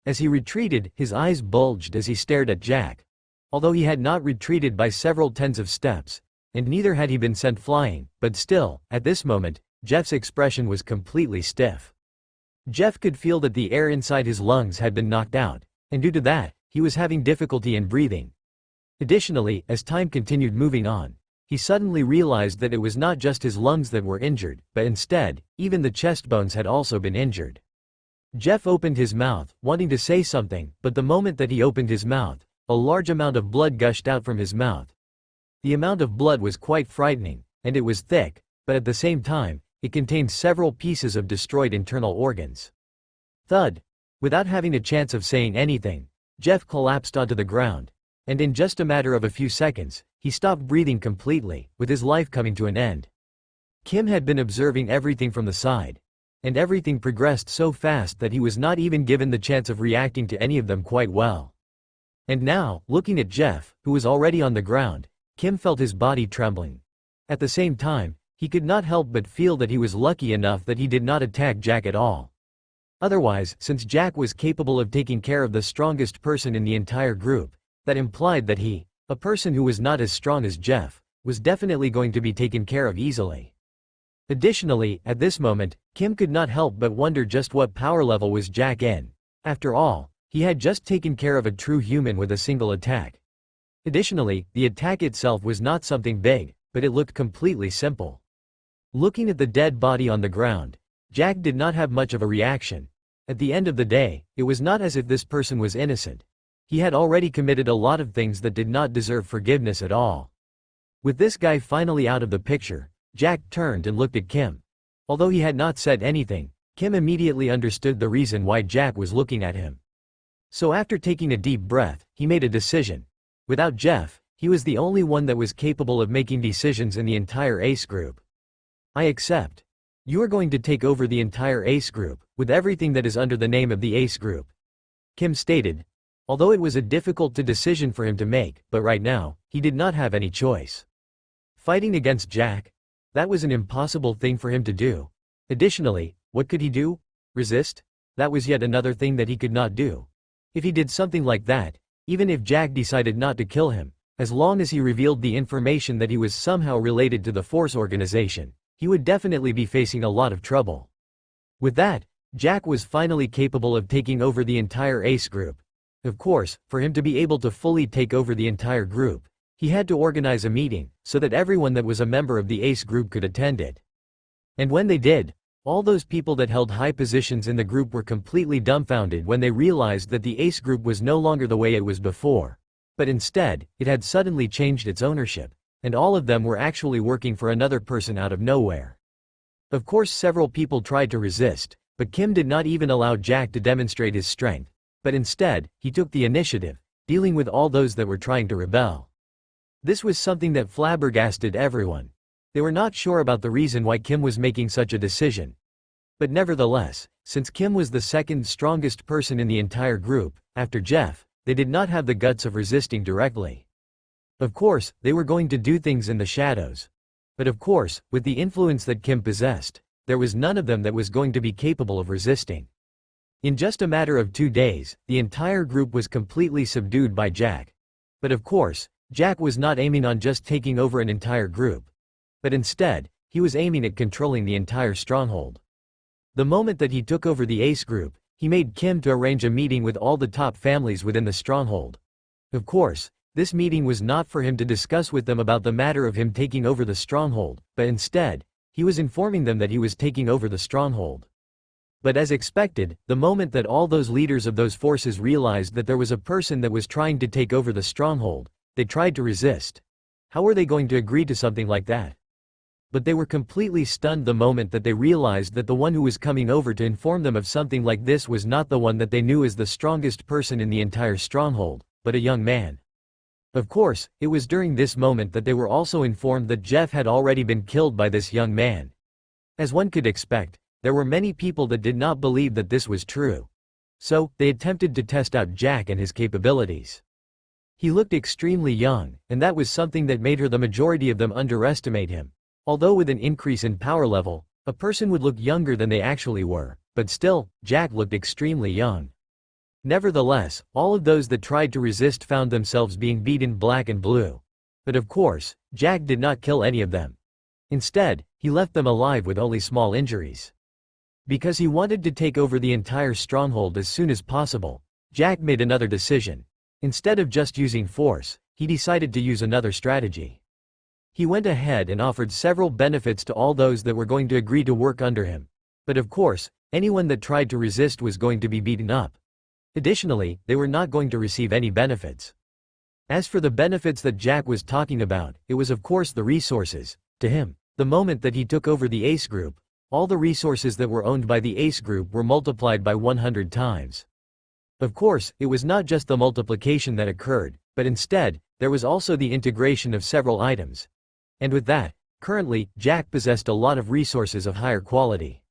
As he retreated, his eyes bulged as he stared at Jack. Although he had not retreated by several tens of steps, and neither had he been sent flying, but still, at this moment, Jeff's expression was completely stiff. Jeff could feel that the air inside his lungs had been knocked out, and due to that, he was having difficulty in breathing. Additionally, as time continued moving on, he suddenly realized that it was not just his lungs that were injured, but instead, even the chest bones had also been injured. Jeff opened his mouth, wanting to say something, but the moment that he opened his mouth, a large amount of blood gushed out from his mouth. The amount of blood was quite frightening, and it was thick, but at the same time, it contained several pieces of destroyed internal organs. Thud! Without having a chance of saying anything, Jeff collapsed onto the ground, and in just a matter of a few seconds, he stopped breathing completely, with his life coming to an end. Kim had been observing everything from the side, and everything progressed so fast that he was not even given the chance of reacting to any of them quite well. And now, looking at Jeff, who was already on the ground, Kim felt his body trembling. At the same time, he could not help but feel that he was lucky enough that he did not attack Jack at all. Otherwise, since Jack was capable of taking care of the strongest person in the entire group, that implied that he, a person who was not as strong as Jeff, was definitely going to be taken care of easily. Additionally, at this moment, Kim could not help but wonder just what power level was Jack in. After all, he had just taken care of a true human with a single attack. Additionally, the attack itself was not something big, but it looked completely simple. Looking at the dead body on the ground, Jack did not have much of a reaction. At the end of the day, it was not as if this person was innocent. He had already committed a lot of things that did not deserve forgiveness at all. With this guy finally out of the picture, Jack turned and looked at Kim. Although he had not said anything, Kim immediately understood the reason why Jack was looking at him. So after taking a deep breath, he made a decision. Without Jeff, he was the only one that was capable of making decisions in the entire Ace group. I accept. You are going to take over the entire Ace group, with everything that is under the name of the Ace group, Kim stated. Although it was a difficult decision for him to make, but right now, he did not have any choice. Fighting against Jack? That was an impossible thing for him to do. Additionally, what could he do? Resist? That was yet another thing that he could not do. If he did something like that, even if Jack decided not to kill him, as long as he revealed the information that he was somehow related to the Force organization, he would definitely be facing a lot of trouble. With that, Jack was finally capable of taking over the entire Ace group. Of course, for him to be able to fully take over the entire group, he had to organize a meeting, so that everyone that was a member of the Ace group could attend it. And when they did, all those people that held high positions in the group were completely dumbfounded when they realized that the Ace group was no longer the way it was before. But instead, it had suddenly changed its ownership, and all of them were actually working for another person out of nowhere. Of course, several people tried to resist, but Kim did not even allow Jack to demonstrate his strength, but instead, he took the initiative, dealing with all those that were trying to rebel. This was something that flabbergasted everyone. They were not sure about the reason why Kim was making such a decision. But nevertheless, since Kim was the second strongest person in the entire group, after Jeff, they did not have the guts of resisting directly. Of course, they were going to do things in the shadows. But of course, with the influence that Kim possessed, there was none of them that was going to be capable of resisting. In just a matter of 2 days, the entire group was completely subdued by Jack. But of course, Jack was not aiming on just taking over an entire group. But instead, he was aiming at controlling the entire stronghold. The moment that he took over the Ace Group, he made Kim to arrange a meeting with all the top families within the stronghold. Of course, this meeting was not for him to discuss with them about the matter of him taking over the stronghold, but instead, he was informing them that he was taking over the stronghold. But as expected, the moment that all those leaders of those forces realized that there was a person that was trying to take over the stronghold, they tried to resist. How were they going to agree to something like that? But they were completely stunned the moment that they realized that the one who was coming over to inform them of something like this was not the one that they knew as the strongest person in the entire stronghold, but a young man. Of course, it was during this moment that they were also informed that Jeff had already been killed by this young man. As one could expect, there were many people that did not believe that this was true. So, they attempted to test out Jack and his capabilities. He looked extremely young, and that was something that made the majority of them underestimate him. Although with an increase in power level, a person would look younger than they actually were, but still, Jack looked extremely young. Nevertheless, all of those that tried to resist found themselves being beaten black and blue. But of course, Jack did not kill any of them. Instead, he left them alive with only small injuries. Because he wanted to take over the entire stronghold as soon as possible, Jack made another decision. Instead of just using force, he decided to use another strategy. He went ahead and offered several benefits to all those that were going to agree to work under him. But of course, anyone that tried to resist was going to be beaten up. Additionally, they were not going to receive any benefits. As for the benefits that Jack was talking about, it was of course the resources. To him, the moment that he took over the Ace Group, all the resources that were owned by the Ace Group were multiplied by 100 times. Of course, it was not just the multiplication that occurred, but instead, there was also the integration of several items. And with that, currently, Jack possessed a lot of resources of higher quality.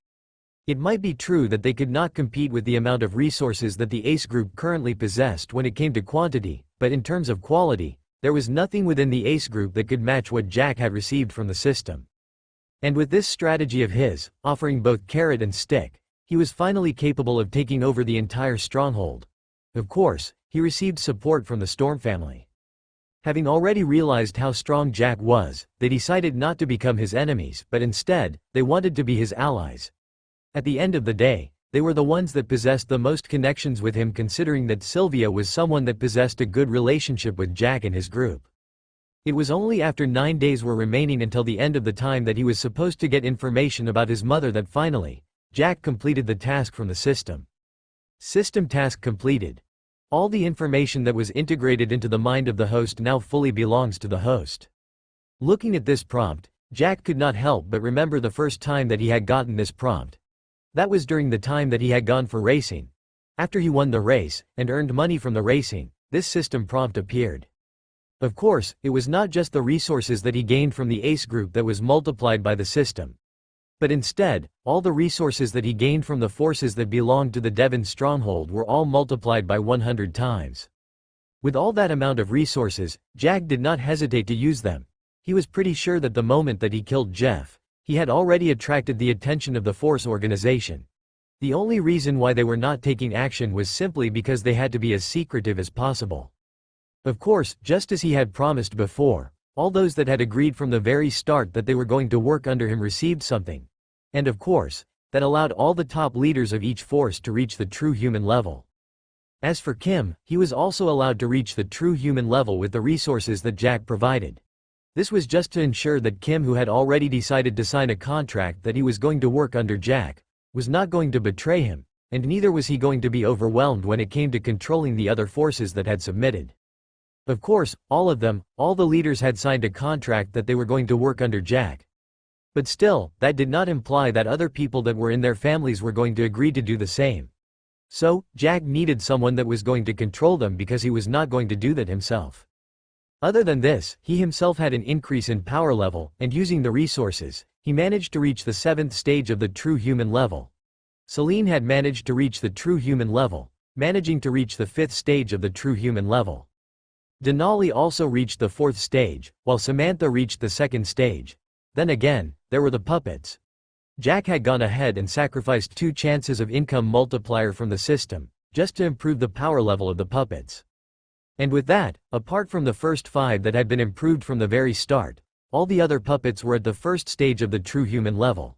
It might be true that they could not compete with the amount of resources that the Ace Group currently possessed when it came to quantity, but in terms of quality, there was nothing within the Ace Group that could match what Jack had received from the system. And with this strategy of his, offering both carrot and stick, he was finally capable of taking over the entire stronghold. Of course, he received support from the Storm family. Having already realized how strong Jack was, they decided not to become his enemies, but instead, they wanted to be his allies. At the end of the day, they were the ones that possessed the most connections with him, considering that Sylvia was someone that possessed a good relationship with Jack and his group. It was only after 9 days were remaining until the end of the time that he was supposed to get information about his mother that finally, Jack completed the task from the system. System task completed. All the information that was integrated into the mind of the host now fully belongs to the host. Looking at this prompt, Jack could not help but remember the first time that he had gotten this prompt. That was during the time that he had gone for racing. After he won the race, and earned money from the racing, this system prompt appeared. Of course, it was not just the resources that he gained from the Ace Group that was multiplied by the system. But instead, all the resources that he gained from the forces that belonged to the Devon stronghold were all multiplied by 100 times. With all that amount of resources, Jack did not hesitate to use them. He was pretty sure that the moment that he killed Jeff, he had already attracted the attention of the Force organization. The only reason why they were not taking action was simply because they had to be as secretive as possible. Of course, just as he had promised before, all those that had agreed from the very start that they were going to work under him received something. And of course, that allowed all the top leaders of each force to reach the true human level. As for Kim, he was also allowed to reach the true human level with the resources that Jack provided. This was just to ensure that Kim, who had already decided to sign a contract that he was going to work under Jack, was not going to betray him, and neither was he going to be overwhelmed when it came to controlling the other forces that had submitted. Of course, all of them, all the leaders had signed a contract that they were going to work under Jack. But still, that did not imply that other people that were in their families were going to agree to do the same. So, Jack needed someone that was going to control them because he was not going to do that himself. Other than this, he himself had an increase in power level, and using the resources, he managed to reach the 7th stage of the true human level. Celine had managed to reach the true human level, managing to reach the 5th stage of the true human level. Denali also reached the 4th stage, while Samantha reached the 2nd stage. Then again, there were the puppets. Jack had gone ahead and sacrificed 2 chances of income multiplier from the system, just to improve the power level of the puppets. And with that, apart from the first 5 that had been improved from the very start, all the other puppets were at the 1st stage of the true human level.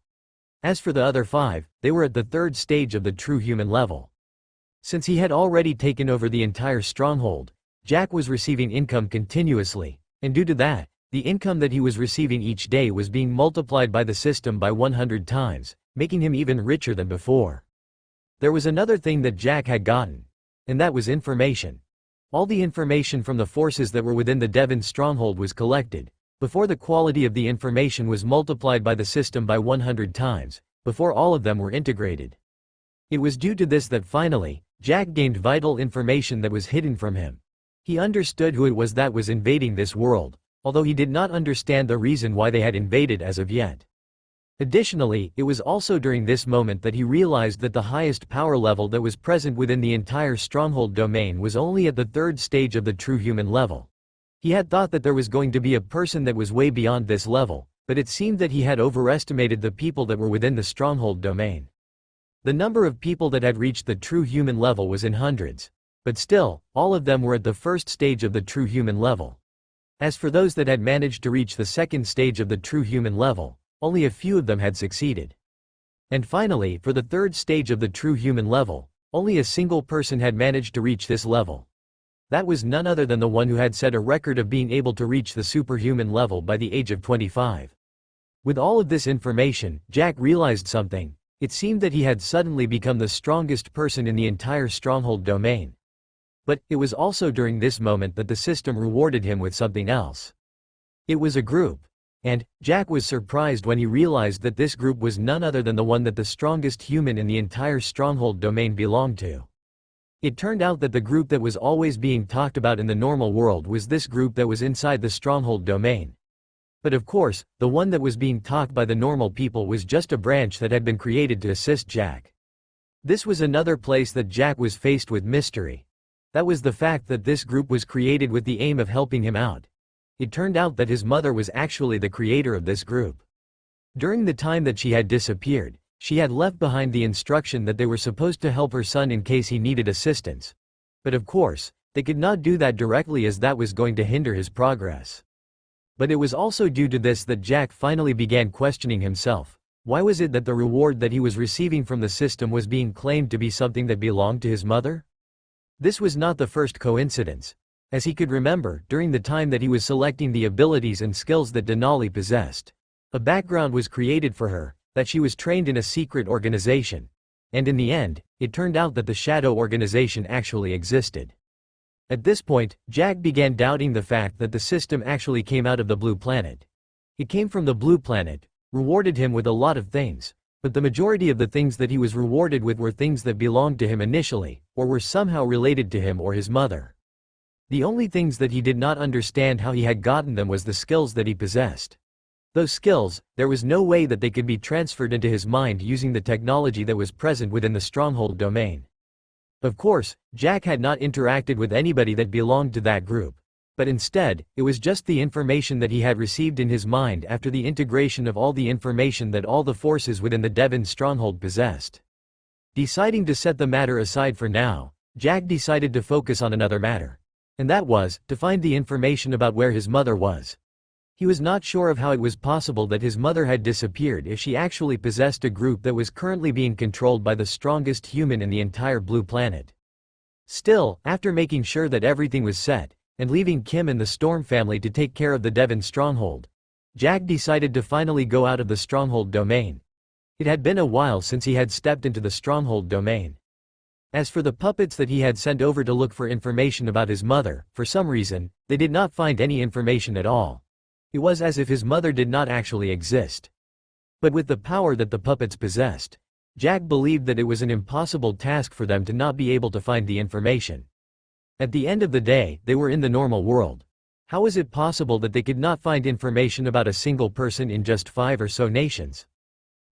As for the other 5, they were at the 3rd stage of the true human level. Since he had already taken over the entire stronghold, Jack was receiving income continuously, and due to that, the income that he was receiving each day was being multiplied by the system by 100 times, making him even richer than before. There was another thing that Jack had gotten, and that was information. All the information from the forces that were within the Devon stronghold was collected, before the quality of the information was multiplied by the system by 100 times, before all of them were integrated. It was due to this that finally, Jack gained vital information that was hidden from him. He understood who it was that was invading this world, although he did not understand the reason why they had invaded as of yet. Additionally, it was also during this moment that he realized that the highest power level that was present within the entire stronghold domain was only at the 3rd stage of the true human level. He had thought that there was going to be a person that was way beyond this level, but it seemed that he had overestimated the people that were within the stronghold domain. The number of people that had reached the true human level was in hundreds, but still, all of them were at the 1st stage of the true human level. As for those that had managed to reach the 2nd stage of the true human level, only a few of them had succeeded. And finally, for the 3rd stage of the true human level, only a single person had managed to reach this level. That was none other than the one who had set a record of being able to reach the superhuman level by the age of 25. With all of this information, Jack realized something. It seemed that he had suddenly become the strongest person in the entire stronghold domain. But, it was also during this moment that the system rewarded him with something else. It was a group. And, Jack was surprised when he realized that this group was none other than the one that the strongest human in the entire stronghold domain belonged to. It turned out that the group that was always being talked about in the normal world was this group that was inside the stronghold domain. But of course, the one that was being talked by the normal people was just a branch that had been created to assist Jack. This was another place that Jack was faced with mystery. That was the fact that this group was created with the aim of helping him out. It turned out that his mother was actually the creator of this group. During the time that she had disappeared, she had left behind the instruction that they were supposed to help her son in case he needed assistance. But of course, they could not do that directly as that was going to hinder his progress. But it was also due to this that Jack finally began questioning himself. Why was it that the reward that he was receiving from the system was being claimed to be something that belonged to his mother? This was not the first coincidence. As he could remember, during the time that he was selecting the abilities and skills that Denali possessed, a background was created for her, that she was trained in a secret organization. And in the end, it turned out that the shadow organization actually existed. At this point, Jack began doubting the fact that the system actually came out of the blue planet. It came from the blue planet, rewarded him with a lot of things, but the majority of the things that he was rewarded with were things that belonged to him initially, or were somehow related to him or his mother. The only things that he did not understand how he had gotten them was the skills that he possessed. Those skills, there was no way that they could be transferred into his mind using the technology that was present within the stronghold domain. Of course, Jack had not interacted with anybody that belonged to that group. But instead, it was just the information that he had received in his mind after the integration of all the information that all the forces within the Devon stronghold possessed. Deciding to set the matter aside for now, Jack decided to focus on another matter. And that was, to find the information about where his mother was. He was not sure of how it was possible that his mother had disappeared if she actually possessed a group that was currently being controlled by the strongest human in the entire blue planet. Still, after making sure that everything was set, and leaving Kim and the Storm family to take care of the Devon stronghold, Jack decided to finally go out of the stronghold domain. It had been a while since he had stepped into the stronghold domain. As for the puppets that he had sent over to look for information about his mother, for some reason, they did not find any information at all. It was as if his mother did not actually exist. But with the power that the puppets possessed, Jack believed that it was an impossible task for them to not be able to find the information. At the end of the day, they were in the normal world. How was it possible that they could not find information about a single person in just 5 or so nations?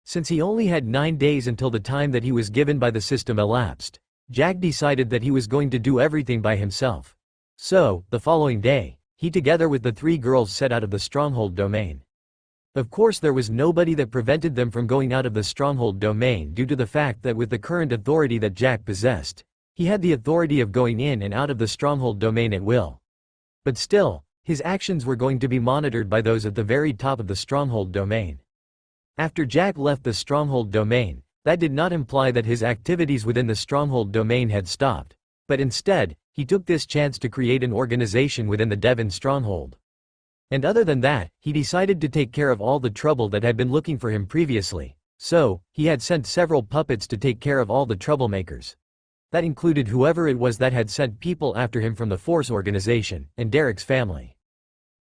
Since he only had 9 days until the time that he was given by the system elapsed, Jack decided that he was going to do everything by himself. So, the following day, he together with the 3 girls set out of the stronghold domain. Of course there was nobody that prevented them from going out of the stronghold domain due to the fact that with the current authority that Jack possessed, he had the authority of going in and out of the stronghold domain at will. But still, his actions were going to be monitored by those at the very top of the stronghold domain. After Jack left the stronghold domain, that did not imply that his activities within the stronghold domain had stopped, but instead, he took this chance to create an organization within the Devon stronghold. And other than that, he decided to take care of all the trouble that had been looking for him previously. So, he had sent several puppets to take care of all the troublemakers. That included whoever it was that had sent people after him from the Force organization, and Derek's family.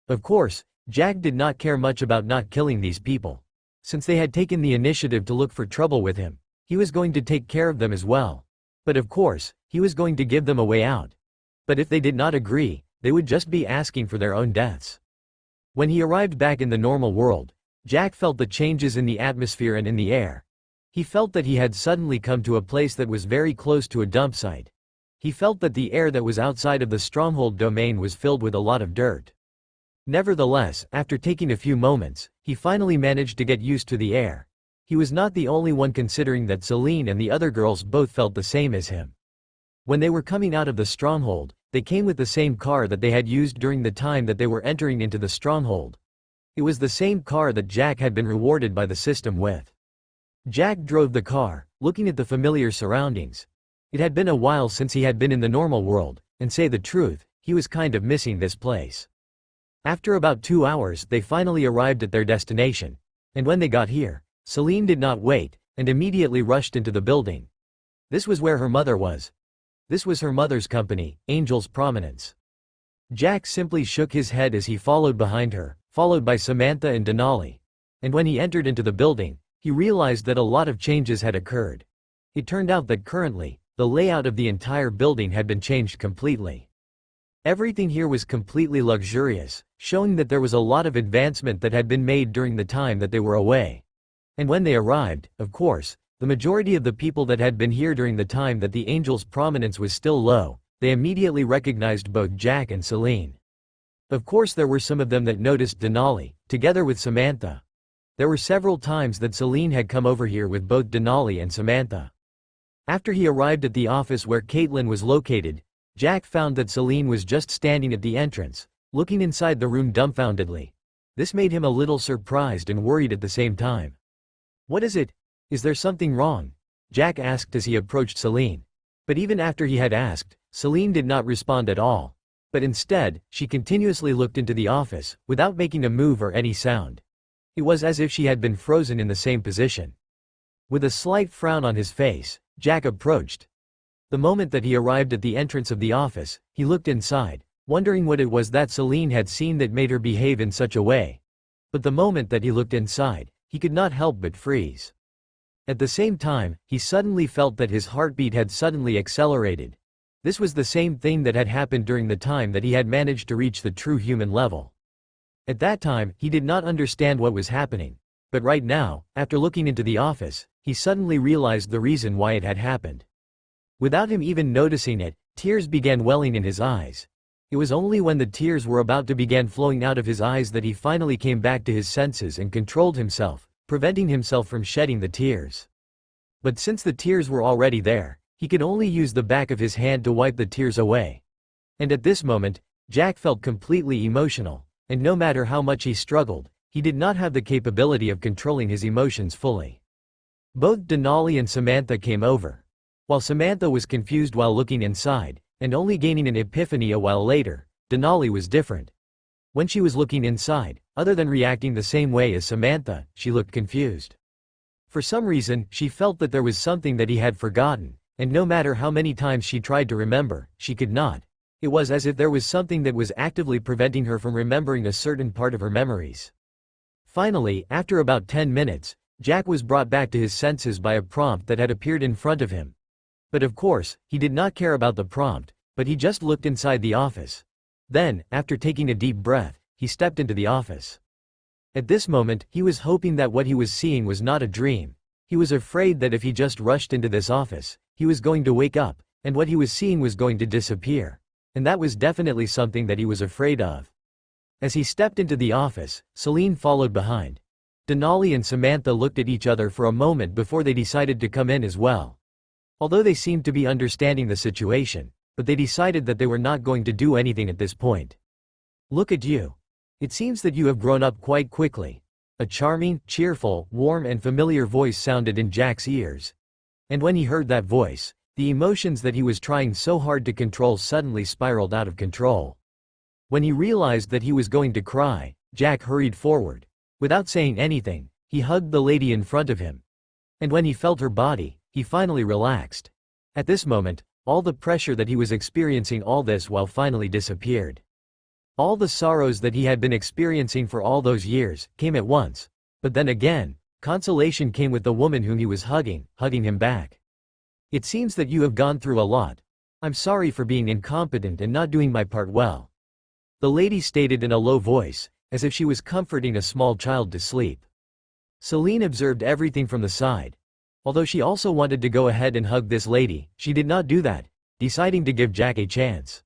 Of course, Jack did not care much about not killing these people. Since they had taken the initiative to look for trouble with him, he was going to take care of them as well. But of course, he was going to give them a way out. But if they did not agree, they would just be asking for their own deaths. When he arrived back in the normal world, Jack felt the changes in the atmosphere and in the air. He felt that he had suddenly come to a place that was very close to a dump site. He felt that the air that was outside of the stronghold domain was filled with a lot of dirt. Nevertheless, after taking a few moments, he finally managed to get used to the air. He was not the only one, considering that Celine and the other girls both felt the same as him. When they were coming out of the stronghold, they came with the same car that they had used during the time that they were entering into the stronghold. It was the same car that Jack had been rewarded by the system with. Jack drove the car, looking at the familiar surroundings. It had been a while since he had been in the normal world, and say the truth, he was kind of missing this place. After about 2 hours, they finally arrived at their destination. And when they got here, Celine did not wait, and immediately rushed into the building. This was where her mother was. This was her mother's company, Angel's Prominence. Jack simply shook his head as he followed behind her, followed by Samantha and Denali. And when he entered into the building, he realized that a lot of changes had occurred. It turned out that currently, the layout of the entire building had been changed completely. Everything here was completely luxurious, showing that there was a lot of advancement that had been made during the time that they were away. And when they arrived, of course, the majority of the people that had been here during the time that the Angel's prominence was still low, they immediately recognized both Jack and Celine. Of course, there were some of them that noticed Denali, together with Samantha. There were several times that Celine had come over here with both Denali and Samantha. After he arrived at the office where Caitlin was located, Jack found that Celine was just standing at the entrance, looking inside the room dumbfoundedly. This made him a little surprised and worried at the same time. "What is it? Is there something wrong?" Jack asked as he approached Celine. But even after he had asked, Celine did not respond at all. But instead, she continuously looked into the office, without making a move or any sound. It was as if she had been frozen in the same position. With a slight frown on his face, Jack approached. The moment that he arrived at the entrance of the office, he looked inside, wondering what it was that Celine had seen that made her behave in such a way. But the moment that he looked inside, he could not help but freeze. At the same time, he suddenly felt that his heartbeat had suddenly accelerated. This was the same thing that had happened during the time that he had managed to reach the true human level. At that time, he did not understand what was happening. But right now, after looking into the office, he suddenly realized the reason why it had happened. Without him even noticing it, tears began welling in his eyes. It was only when the tears were about to begin flowing out of his eyes that he finally came back to his senses and controlled himself, preventing himself from shedding the tears. But since the tears were already there, he could only use the back of his hand to wipe the tears away. And at this moment, Jack felt completely emotional, and no matter how much he struggled, he did not have the capability of controlling his emotions fully. Both Denali and Samantha came over. While Samantha was confused while looking inside, and only gaining an epiphany a while later, Denali was different. When she was looking inside, other than reacting the same way as Samantha, she looked confused. For some reason, she felt that there was something that he had forgotten, and no matter how many times she tried to remember, she could not. It was as if there was something that was actively preventing her from remembering a certain part of her memories. Finally, after about 10 minutes, Jack was brought back to his senses by a prompt that had appeared in front of him. But of course, he did not care about the prompt, but he just looked inside the office. Then, after taking a deep breath, he stepped into the office. At this moment, he was hoping that what he was seeing was not a dream. He was afraid that if he just rushed into this office, he was going to wake up, and what he was seeing was going to disappear. And that was definitely something that he was afraid of. As he stepped into the office, Celine followed behind. Denali and Samantha looked at each other for a moment before they decided to come in as well. Although they seemed to be understanding the situation, but they decided that they were not going to do anything at this point. "Look at you. It seems that you have grown up quite quickly. A charming, cheerful, warm and familiar voice sounded in Jack's ears. And when he heard that voice, the emotions that he was trying so hard to control suddenly spiraled out of control. When he realized that he was going to cry, Jack hurried forward. Without saying anything, he hugged the lady in front of him. And when he felt her body, he finally relaxed. At this moment, all the pressure that he was experiencing all this while finally disappeared. All the sorrows that he had been experiencing for all those years came at once. But then again, consolation came with the woman whom he was hugging him back. It seems that you have gone through a lot. I'm sorry for being incompetent and not doing my part well. The lady stated in a low voice, as if she was comforting a small child to sleep. Celine observed everything from the side. Although she also wanted to go ahead and hug this lady, she did not do that, deciding to give Jack a chance.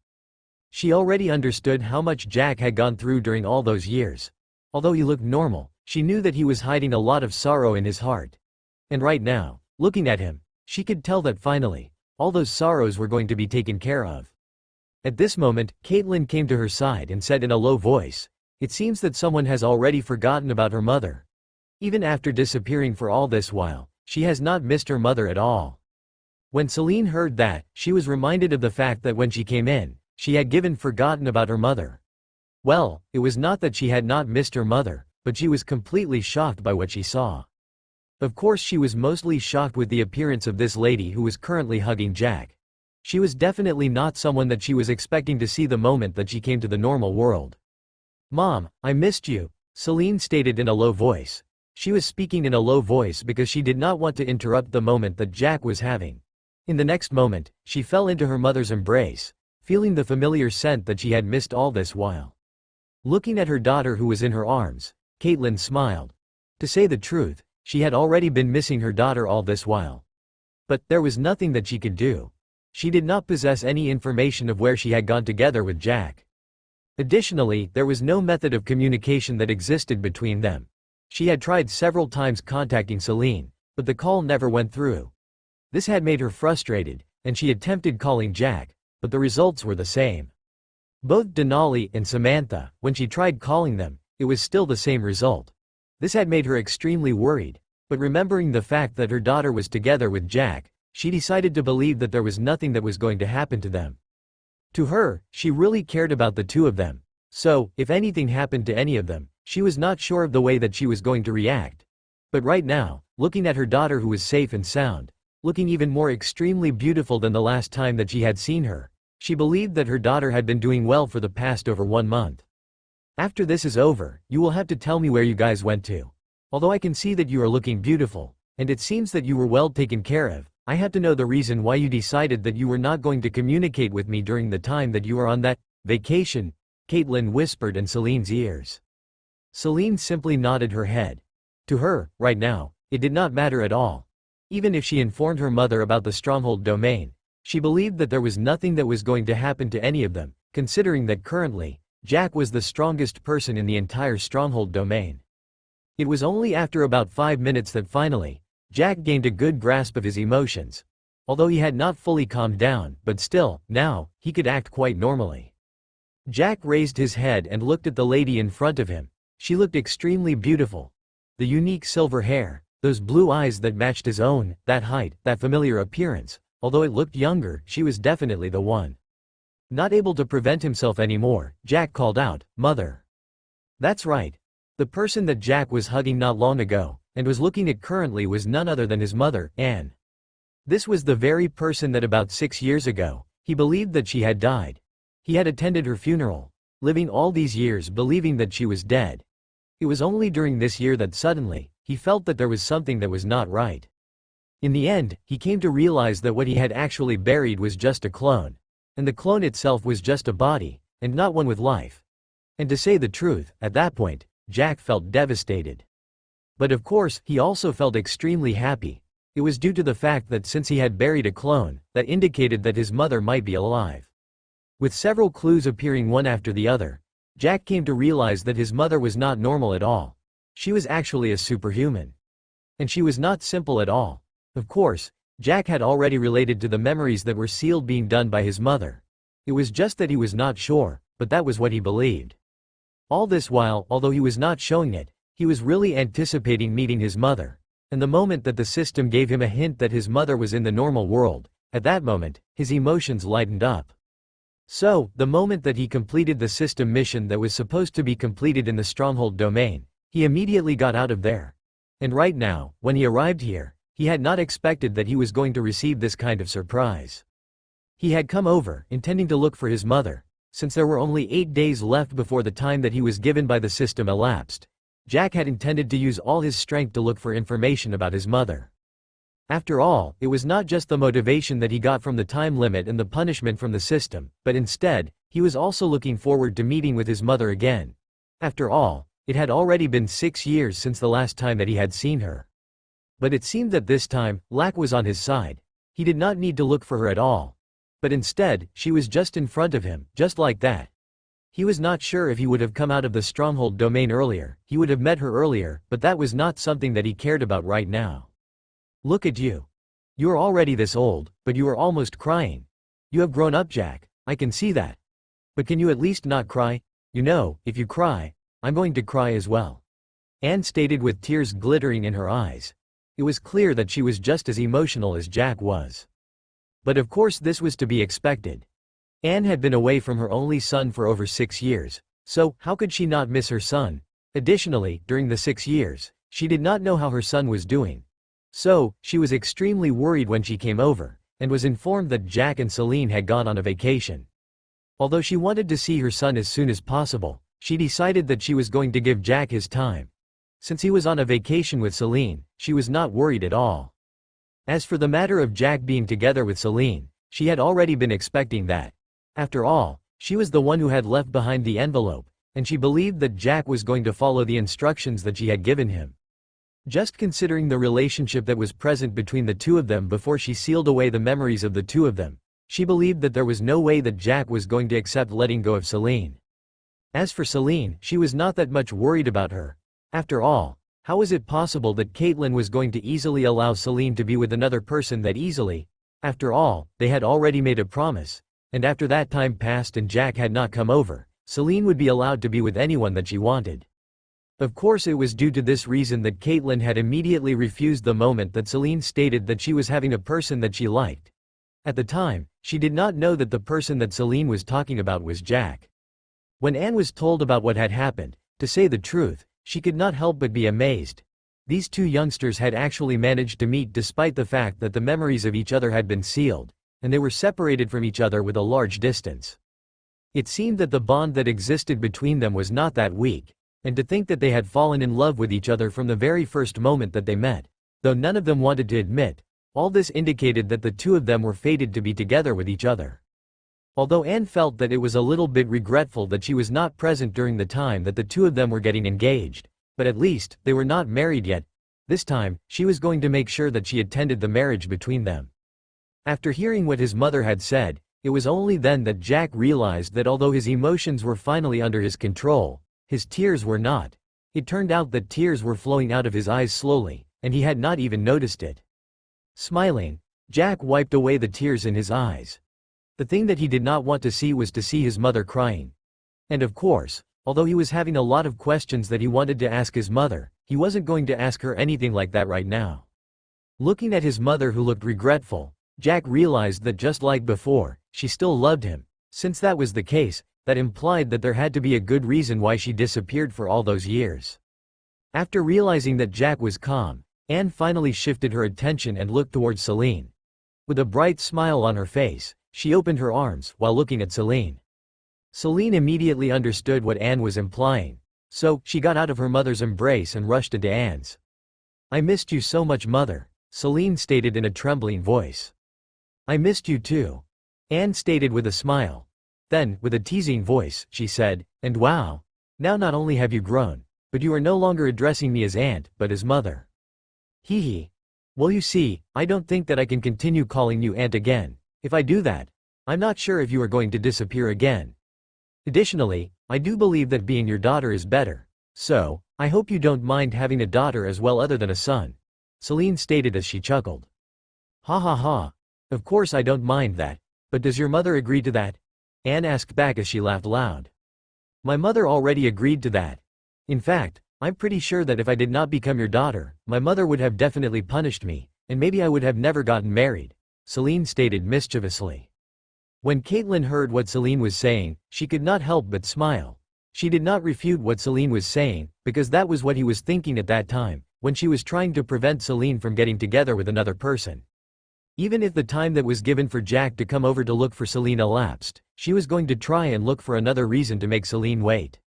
She already understood how much Jack had gone through during all those years. Although he looked normal, she knew that he was hiding a lot of sorrow in his heart. And right now, looking at him, she could tell that finally, all those sorrows were going to be taken care of. At this moment, Caitlin came to her side and said in a low voice, "It seems that someone has already forgotten about her mother. Even after disappearing for all this while, she has not missed her mother at all." When Celine heard that, she was reminded of the fact that when she came in, she had forgotten about her mother. Well, it was not that she had not missed her mother, but she was completely shocked by what she saw. Of course she was mostly shocked with the appearance of this lady who was currently hugging Jack. She was definitely not someone that she was expecting to see the moment that she came to the normal world. "Mom, I missed you," Celine stated in a low voice. She was speaking in a low voice because she did not want to interrupt the moment that Jack was having. In the next moment, she fell into her mother's embrace, feeling the familiar scent that she had missed all this while. Looking at her daughter who was in her arms, Caitlin smiled. To say the truth, she had already been missing her daughter all this while. But there was nothing that she could do. She did not possess any information of where she had gone together with Jack. Additionally, there was no method of communication that existed between them. She had tried several times contacting Celine, but the call never went through. This had made her frustrated, and she attempted calling Jack, but the results were the same. Both Denali and Samantha, when she tried calling them, it was still the same result. This had made her extremely worried, but remembering the fact that her daughter was together with Jack, she decided to believe that there was nothing that was going to happen to them. To her, she really cared about the two of them. So, if anything happened to any of them, she was not sure of the way that she was going to react. But right now, looking at her daughter who was safe and sound, looking even more extremely beautiful than the last time that she had seen her, she believed that her daughter had been doing well for the past over 1 month. "After this is over, you will have to tell me where you guys went to. Although I can see that you are looking beautiful, and it seems that you were well taken care of, I have to know the reason why you decided that you were not going to communicate with me during the time that you were on that vacation," Caitlin whispered in Celine's ears. Celine simply nodded her head. To her, right now, it did not matter at all. Even if she informed her mother about the stronghold domain, she believed that there was nothing that was going to happen to any of them, considering that currently, Jack was the strongest person in the entire stronghold domain. It was only after about 5 minutes that finally, Jack gained a good grasp of his emotions. Although he had not fully calmed down, but still, now, he could act quite normally. Jack raised his head and looked at the lady in front of him. She looked extremely beautiful. The unique silver hair, those blue eyes that matched his own, that height, that familiar appearance, although it looked younger, she was definitely the one. Not able to prevent himself anymore, Jack called out, "Mother." That's right. The person that Jack was hugging not long ago, and was looking at currently was none other than his mother, Anne. This was the very person that about 6 years ago, he believed that she had died. He had attended her funeral, living all these years believing that she was dead. It was only during this year that suddenly, he felt that there was something that was not right. In the end, he came to realize that what he had actually buried was just a clone. And the clone itself was just a body, and not one with life. And to say the truth, at that point, Jack felt devastated. But of course, he also felt extremely happy. It was due to the fact that since he had buried a clone, that indicated that his mother might be alive. With several clues appearing one after the other, Jack came to realize that his mother was not normal at all. She was actually a superhuman. And she was not simple at all. Of course, Jack had already related to the memories that were sealed being done by his mother. It was just that he was not sure, but that was what he believed. All this while, although he was not showing it, He was really anticipating meeting his mother. And the moment that the system gave him a hint that his mother was in the normal world, at that moment, his emotions lightened up. So, the moment that he completed the system mission that was supposed to be completed in the stronghold domain, he immediately got out of there. And right now, when he arrived here, he had not expected that he was going to receive this kind of surprise. He had come over, intending to look for his mother. Since there were only 8 days left before the time that he was given by the system elapsed, Jack had intended to use all his strength to look for information about his mother. After all, it was not just the motivation that he got from the time limit and the punishment from the system, but instead, he was also looking forward to meeting with his mother again. After all, it had already been 6 years since the last time that he had seen her. But it seemed that this time, luck was on his side. He did not need to look for her at all. But instead, she was just in front of him, just like that. He was not sure if he would have come out of the stronghold domain earlier, he would have met her earlier, but that was not something that he cared about right now. Look at you. You are already this old, but you are almost crying. You have grown up, Jack, I can see that. But can you at least not cry? You know, if you cry, I'm going to cry as well. Anne stated with tears glittering in her eyes. It was clear that she was just as emotional as Jack was. But of course this was to be expected. Anne had been away from her only son for over 6 years, so how could she not miss her son? Additionally, during the 6 years, she did not know how her son was doing. So, she was extremely worried when she came over, and was informed that Jack and Celine had gone on a vacation. Although she wanted to see her son as soon as possible, she decided that she was going to give Jack his time. Since he was on a vacation with Celine, she was not worried at all. As for the matter of Jack being together with Celine, she had already been expecting that. After all, she was the one who had left behind the envelope, and she believed that Jack was going to follow the instructions that she had given him. Just considering the relationship that was present between the two of them before she sealed away the memories of the two of them, she believed that there was no way that Jack was going to accept letting go of Celine. As for Celine, she was not that much worried about her. After all, how was it possible that Caitlin was going to easily allow Celine to be with another person that easily? After all, they had already made a promise, and after that time passed and Jack had not come over, Celine would be allowed to be with anyone that she wanted. Of course it was due to this reason that Caitlin had immediately refused the moment that Celine stated that she was having a person that she liked. At the time, she did not know that the person that Celine was talking about was Jack. When Anne was told about what had happened, to say the truth, she could not help but be amazed. These two youngsters had actually managed to meet despite the fact that the memories of each other had been sealed, and they were separated from each other with a large distance. It seemed that the bond that existed between them was not that weak, and to think that they had fallen in love with each other from the very first moment that they met. Though none of them wanted to admit, all this indicated that the two of them were fated to be together with each other. Although Anne felt that it was a little bit regretful that she was not present during the time that the two of them were getting engaged, but at least, they were not married yet. This time, she was going to make sure that she attended the marriage between them. After hearing what his mother had said, it was only then that Jack realized that although his emotions were finally under his control, his tears were not. It turned out that tears were flowing out of his eyes slowly, and he had not even noticed it. Smiling, Jack wiped away the tears in his eyes. The thing that he did not want to see was to see his mother crying. And of course, although he was having a lot of questions that he wanted to ask his mother, he wasn't going to ask her anything like that right now. Looking at his mother who looked regretful, Jack realized that just like before, she still loved him. Since that was the case, that implied that there had to be a good reason why she disappeared for all those years. After realizing that Jack was calm, Anne finally shifted her attention and looked towards Celine. With a bright smile on her face, she opened her arms while looking at Celine. Celine immediately understood what Anne was implying, so she got out of her mother's embrace and rushed into Anne's. "I missed you so much, mother," Celine stated in a trembling voice. "I missed you too," Anne stated with a smile. Then, with a teasing voice, she said, "And wow, now not only have you grown, but you are no longer addressing me as aunt, but as mother." Hee hee. "Well, you see, I don't think that I can continue calling you aunt again. If I do that, I'm not sure if you are going to disappear again. Additionally, I do believe that being your daughter is better. So, I hope you don't mind having a daughter as well other than a son," Celine stated as she chuckled. "Ha ha ha. Of course I don't mind that, but does your mother agree to that?" Anne asked back as she laughed loud. "My mother already agreed to that. In fact, I'm pretty sure that if I did not become your daughter, my mother would have definitely punished me, and maybe I would have never gotten married," Celine stated mischievously. When Caitlin heard what Celine was saying, she could not help but smile. She did not refute what Celine was saying, because that was what he was thinking at that time, when she was trying to prevent Celine from getting together with another person. Even if the time that was given for Jack to come over to look for Celine elapsed, she was going to try and look for another reason to make Celine wait.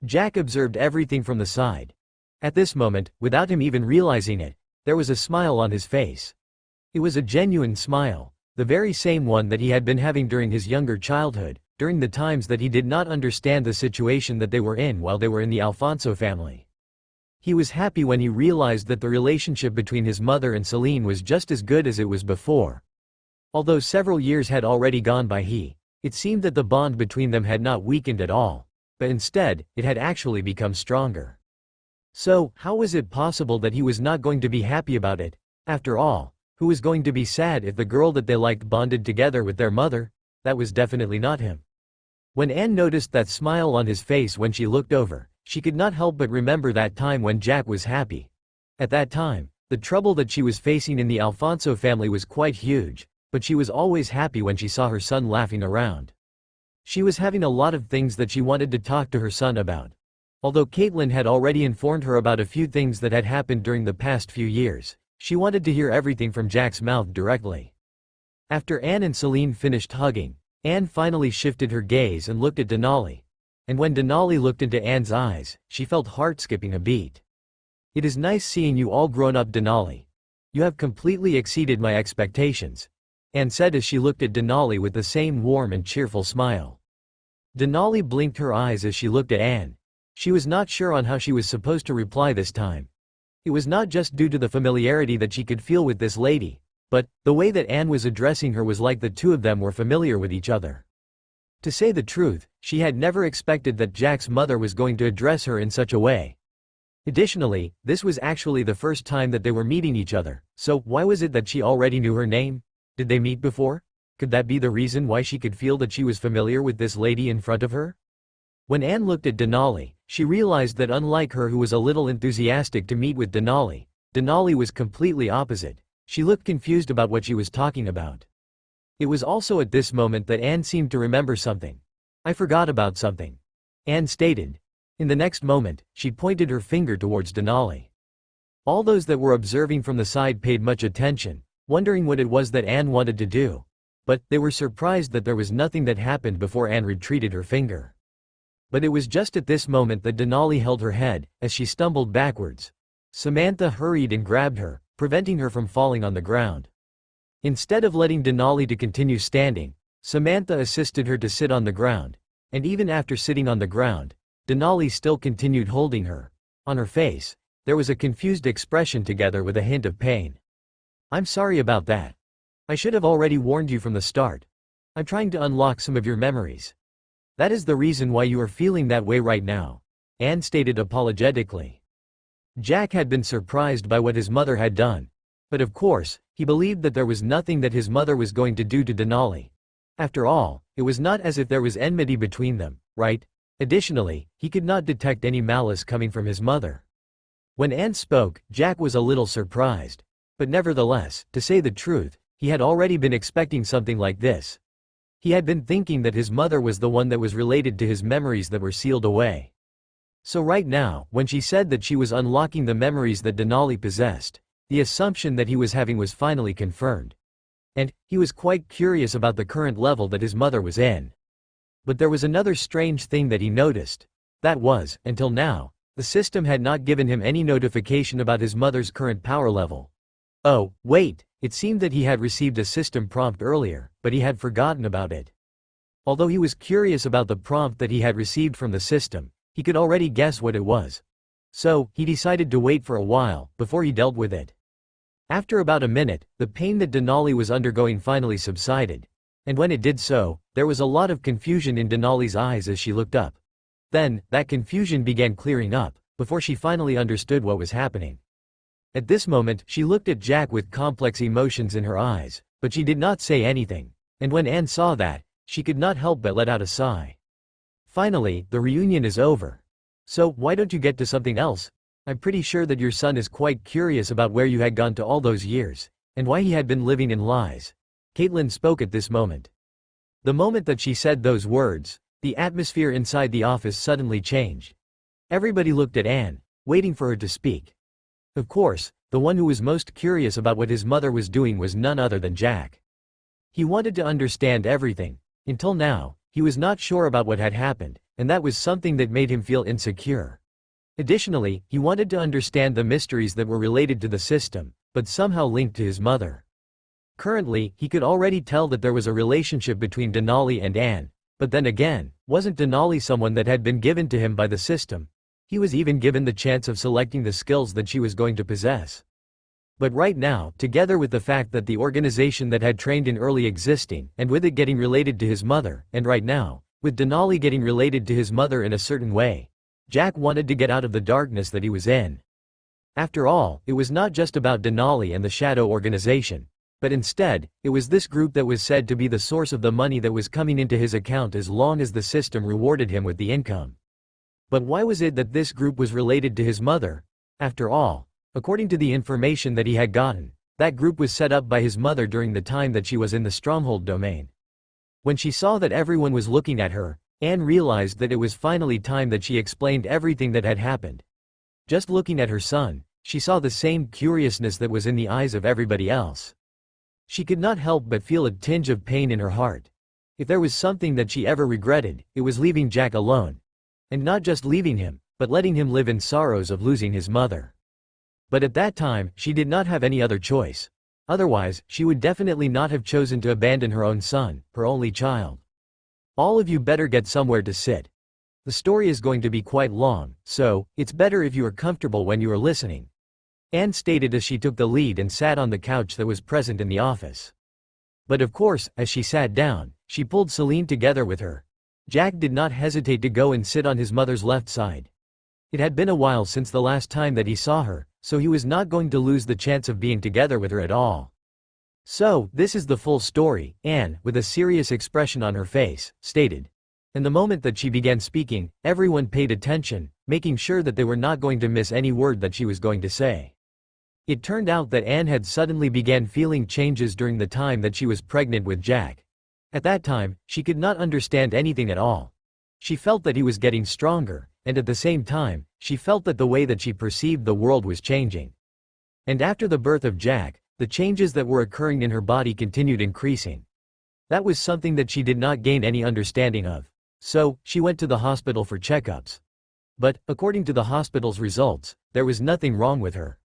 Jack observed everything from the side. At this moment, without him even realizing it, there was a smile on his face. It was a genuine smile, the very same one that he had been having during his younger childhood, during the times that he did not understand the situation that they were in while they were in the Alfonso family. He was happy when he realized that the relationship between his mother and Celine was just as good as it was before. Although several years had already gone by, it seemed that the bond between them had not weakened at all, but instead, it had actually become stronger. So, how was it possible that he was not going to be happy about it? After all, who was going to be sad if the girl that they liked bonded together with their mother? That was definitely not him. When Anne noticed that smile on his face when she looked over, she could not help but remember that time when Jack was happy. At that time, the trouble that she was facing in the Alfonso family was quite huge, but she was always happy when she saw her son laughing around. She was having a lot of things that she wanted to talk to her son about. Although Caitlin had already informed her about a few things that had happened during the past few years, she wanted to hear everything from Jack's mouth directly. After Anne and Celine finished hugging, Anne finally shifted her gaze and looked at Denali. And when Denali looked into Anne's eyes, she felt heart skipping a beat. "It is nice seeing you all grown up, Denali. You have completely exceeded my expectations," Anne said as she looked at Denali with the same warm and cheerful smile. Denali blinked her eyes as she looked at Anne. She was not sure on how she was supposed to reply this time. It was not just due to the familiarity that she could feel with this lady, but the way that Anne was addressing her was like the two of them were familiar with each other. To say the truth, she had never expected that Jack's mother was going to address her in such a way. Additionally, this was actually the first time that they were meeting each other, so why was it that she already knew her name? Did they meet before? Could that be the reason why she could feel that she was familiar with this lady in front of her? When Anne looked at Denali, she realized that unlike her, who was a little enthusiastic to meet with Denali, Denali was completely opposite. She looked confused about what she was talking about. It was also at this moment that Anne seemed to remember something. "I forgot about something," Anne stated. In the next moment, she pointed her finger towards Denali. All those that were observing from the side paid much attention, wondering what it was that Anne wanted to do. But they were surprised that there was nothing that happened before Anne retreated her finger. But it was just at this moment that Denali held her head, as she stumbled backwards. Samantha hurried and grabbed her, preventing her from falling on the ground. Instead of letting Denali to continue standing, Samantha assisted her to sit on the ground, and even after sitting on the ground, Denali still continued holding her. On her face, there was a confused expression together with a hint of pain. "I'm sorry about that. I should have already warned you from the start. I'm trying to unlock some of your memories. That is the reason why you are feeling that way right now," Anne stated apologetically. Jack had been surprised by what his mother had done. But of course, he believed that there was nothing that his mother was going to do to Denali. After all, it was not as if there was enmity between them, right? Additionally, he could not detect any malice coming from his mother. When Anne spoke, Jack was a little surprised. But nevertheless, to say the truth, he had already been expecting something like this. He had been thinking that his mother was the one that was related to his memories that were sealed away. So right now, when she said that she was unlocking the memories that Denali possessed, the assumption that he was having was finally confirmed. And he was quite curious about the current level that his mother was in. But there was another strange thing that he noticed. That was, until now, the system had not given him any notification about his mother's current power level. Oh, wait, it seemed that he had received a system prompt earlier, but he had forgotten about it. Although he was curious about the prompt that he had received from the system, he could already guess what it was. So, he decided to wait for a while, before he dealt with it. After about a minute, the pain that Denali was undergoing finally subsided. And when it did so, there was a lot of confusion in Denali's eyes as she looked up. Then, that confusion began clearing up, before she finally understood what was happening. At this moment, she looked at Jack with complex emotions in her eyes, but she did not say anything. And when Anne saw that, she could not help but let out a sigh. Finally, the reunion is over. So, why don't you get to something else? I'm pretty sure that your son is quite curious about where you had gone to all those years, and why he had been living in lies. Caitlin spoke at this moment. The moment that she said those words, the atmosphere inside the office suddenly changed. Everybody looked at Anne, waiting for her to speak. Of course, the one who was most curious about what his mother was doing was none other than Jack. He wanted to understand everything. Until now, he was not sure about what had happened, and that was something that made him feel insecure. Additionally, he wanted to understand the mysteries that were related to the system, but somehow linked to his mother. Currently, he could already tell that there was a relationship between Denali and Anne, but then again, wasn't Denali someone that had been given to him by the system? He was even given the chance of selecting the skills that she was going to possess. But right now, together with the fact that the organization that had trained in early existing, and with it getting related to his mother, and right now, with Denali getting related to his mother in a certain way, Jack wanted to get out of the darkness that he was in. After all, it was not just about Denali and the Shadow organization, but instead, it was this group that was said to be the source of the money that was coming into his account as long as the system rewarded him with the income. But why was it that this group was related to his mother? After all, according to the information that he had gotten, that group was set up by his mother during the time that she was in the Stronghold domain. When she saw that everyone was looking at her, Anne realized that it was finally time that she explained everything that had happened. Just looking at her son, she saw the same curiousness that was in the eyes of everybody else. She could not help but feel a tinge of pain in her heart. If there was something that she ever regretted, it was leaving Jack alone. And not just leaving him, but letting him live in sorrows of losing his mother. But at that time, she did not have any other choice. Otherwise, she would definitely not have chosen to abandon her own son, her only child. All of you better get somewhere to sit. The story is going to be quite long, so, it's better if you are comfortable when you are listening. Anne stated as she took the lead and sat on the couch that was present in the office. But of course, as she sat down, she pulled Celine together with her. Jack did not hesitate to go and sit on his mother's left side. It had been a while since the last time that he saw her, so he was not going to lose the chance of being together with her at all. So, this is the full story, Anne, with a serious expression on her face, stated. And the moment that she began speaking, everyone paid attention, making sure that they were not going to miss any word that she was going to say. It turned out that Anne had suddenly began feeling changes during the time that she was pregnant with Jack. At that time, she could not understand anything at all. She felt that he was getting stronger, and at the same time, she felt that the way that she perceived the world was changing. And after the birth of Jack, the changes that were occurring in her body continued increasing. That was something that she did not gain any understanding of. So, she went to the hospital for checkups. But, according to the hospital's results, there was nothing wrong with her.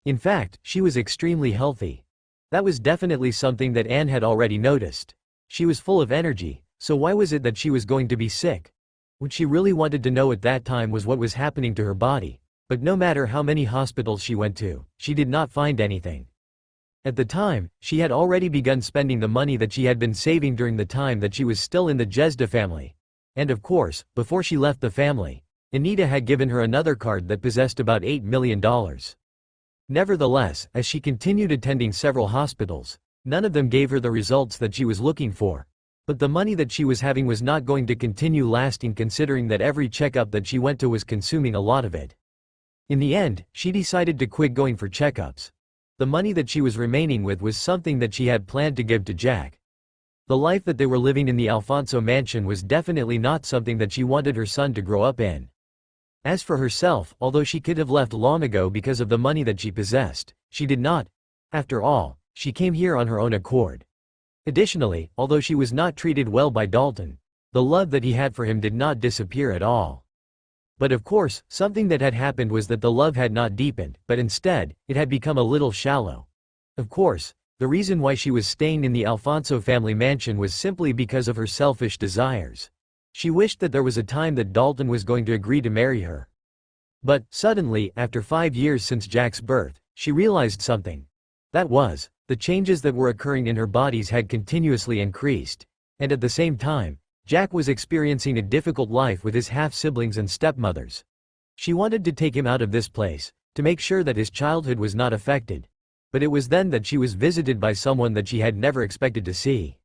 In fact, she was extremely healthy. That was definitely something that Anne had already noticed. She was full of energy, so why was it that she was going to be sick? What she really wanted to know at that time was what was happening to her body, but no matter how many hospitals she went to, she did not find anything. At the time, she had already begun spending the money that she had been saving during the time that she was still in the Jezda family. And of course, before she left the family, Anita had given her another card that possessed about $8 million. Nevertheless, as she continued attending several hospitals, none of them gave her the results that she was looking for. But the money that she was having was not going to continue lasting, considering that every checkup that she went to was consuming a lot of it. In the end, she decided to quit going for checkups. The money that she was remaining with was something that she had planned to give to Jack. The life that they were living in the Alfonso mansion was definitely not something that she wanted her son to grow up in. As for herself, although she could have left long ago because of the money that she possessed, she did not. After all, she came here on her own accord. Additionally, although she was not treated well by Dalton, the love that he had for him did not disappear at all. But of course, something that had happened was that the love had not deepened, but instead, it had become a little shallow. Of course, the reason why she was staying in the Alfonso family mansion was simply because of her selfish desires. She wished that there was a time that Dalton was going to agree to marry her. But, suddenly, after 5 years since Jack's birth, she realized something. That was, the changes that were occurring in her bodies had continuously increased, and at the same time, Jack was experiencing a difficult life with his half-siblings and stepmothers. She wanted to take him out of this place, to make sure that his childhood was not affected. But it was then that she was visited by someone that she had never expected to see.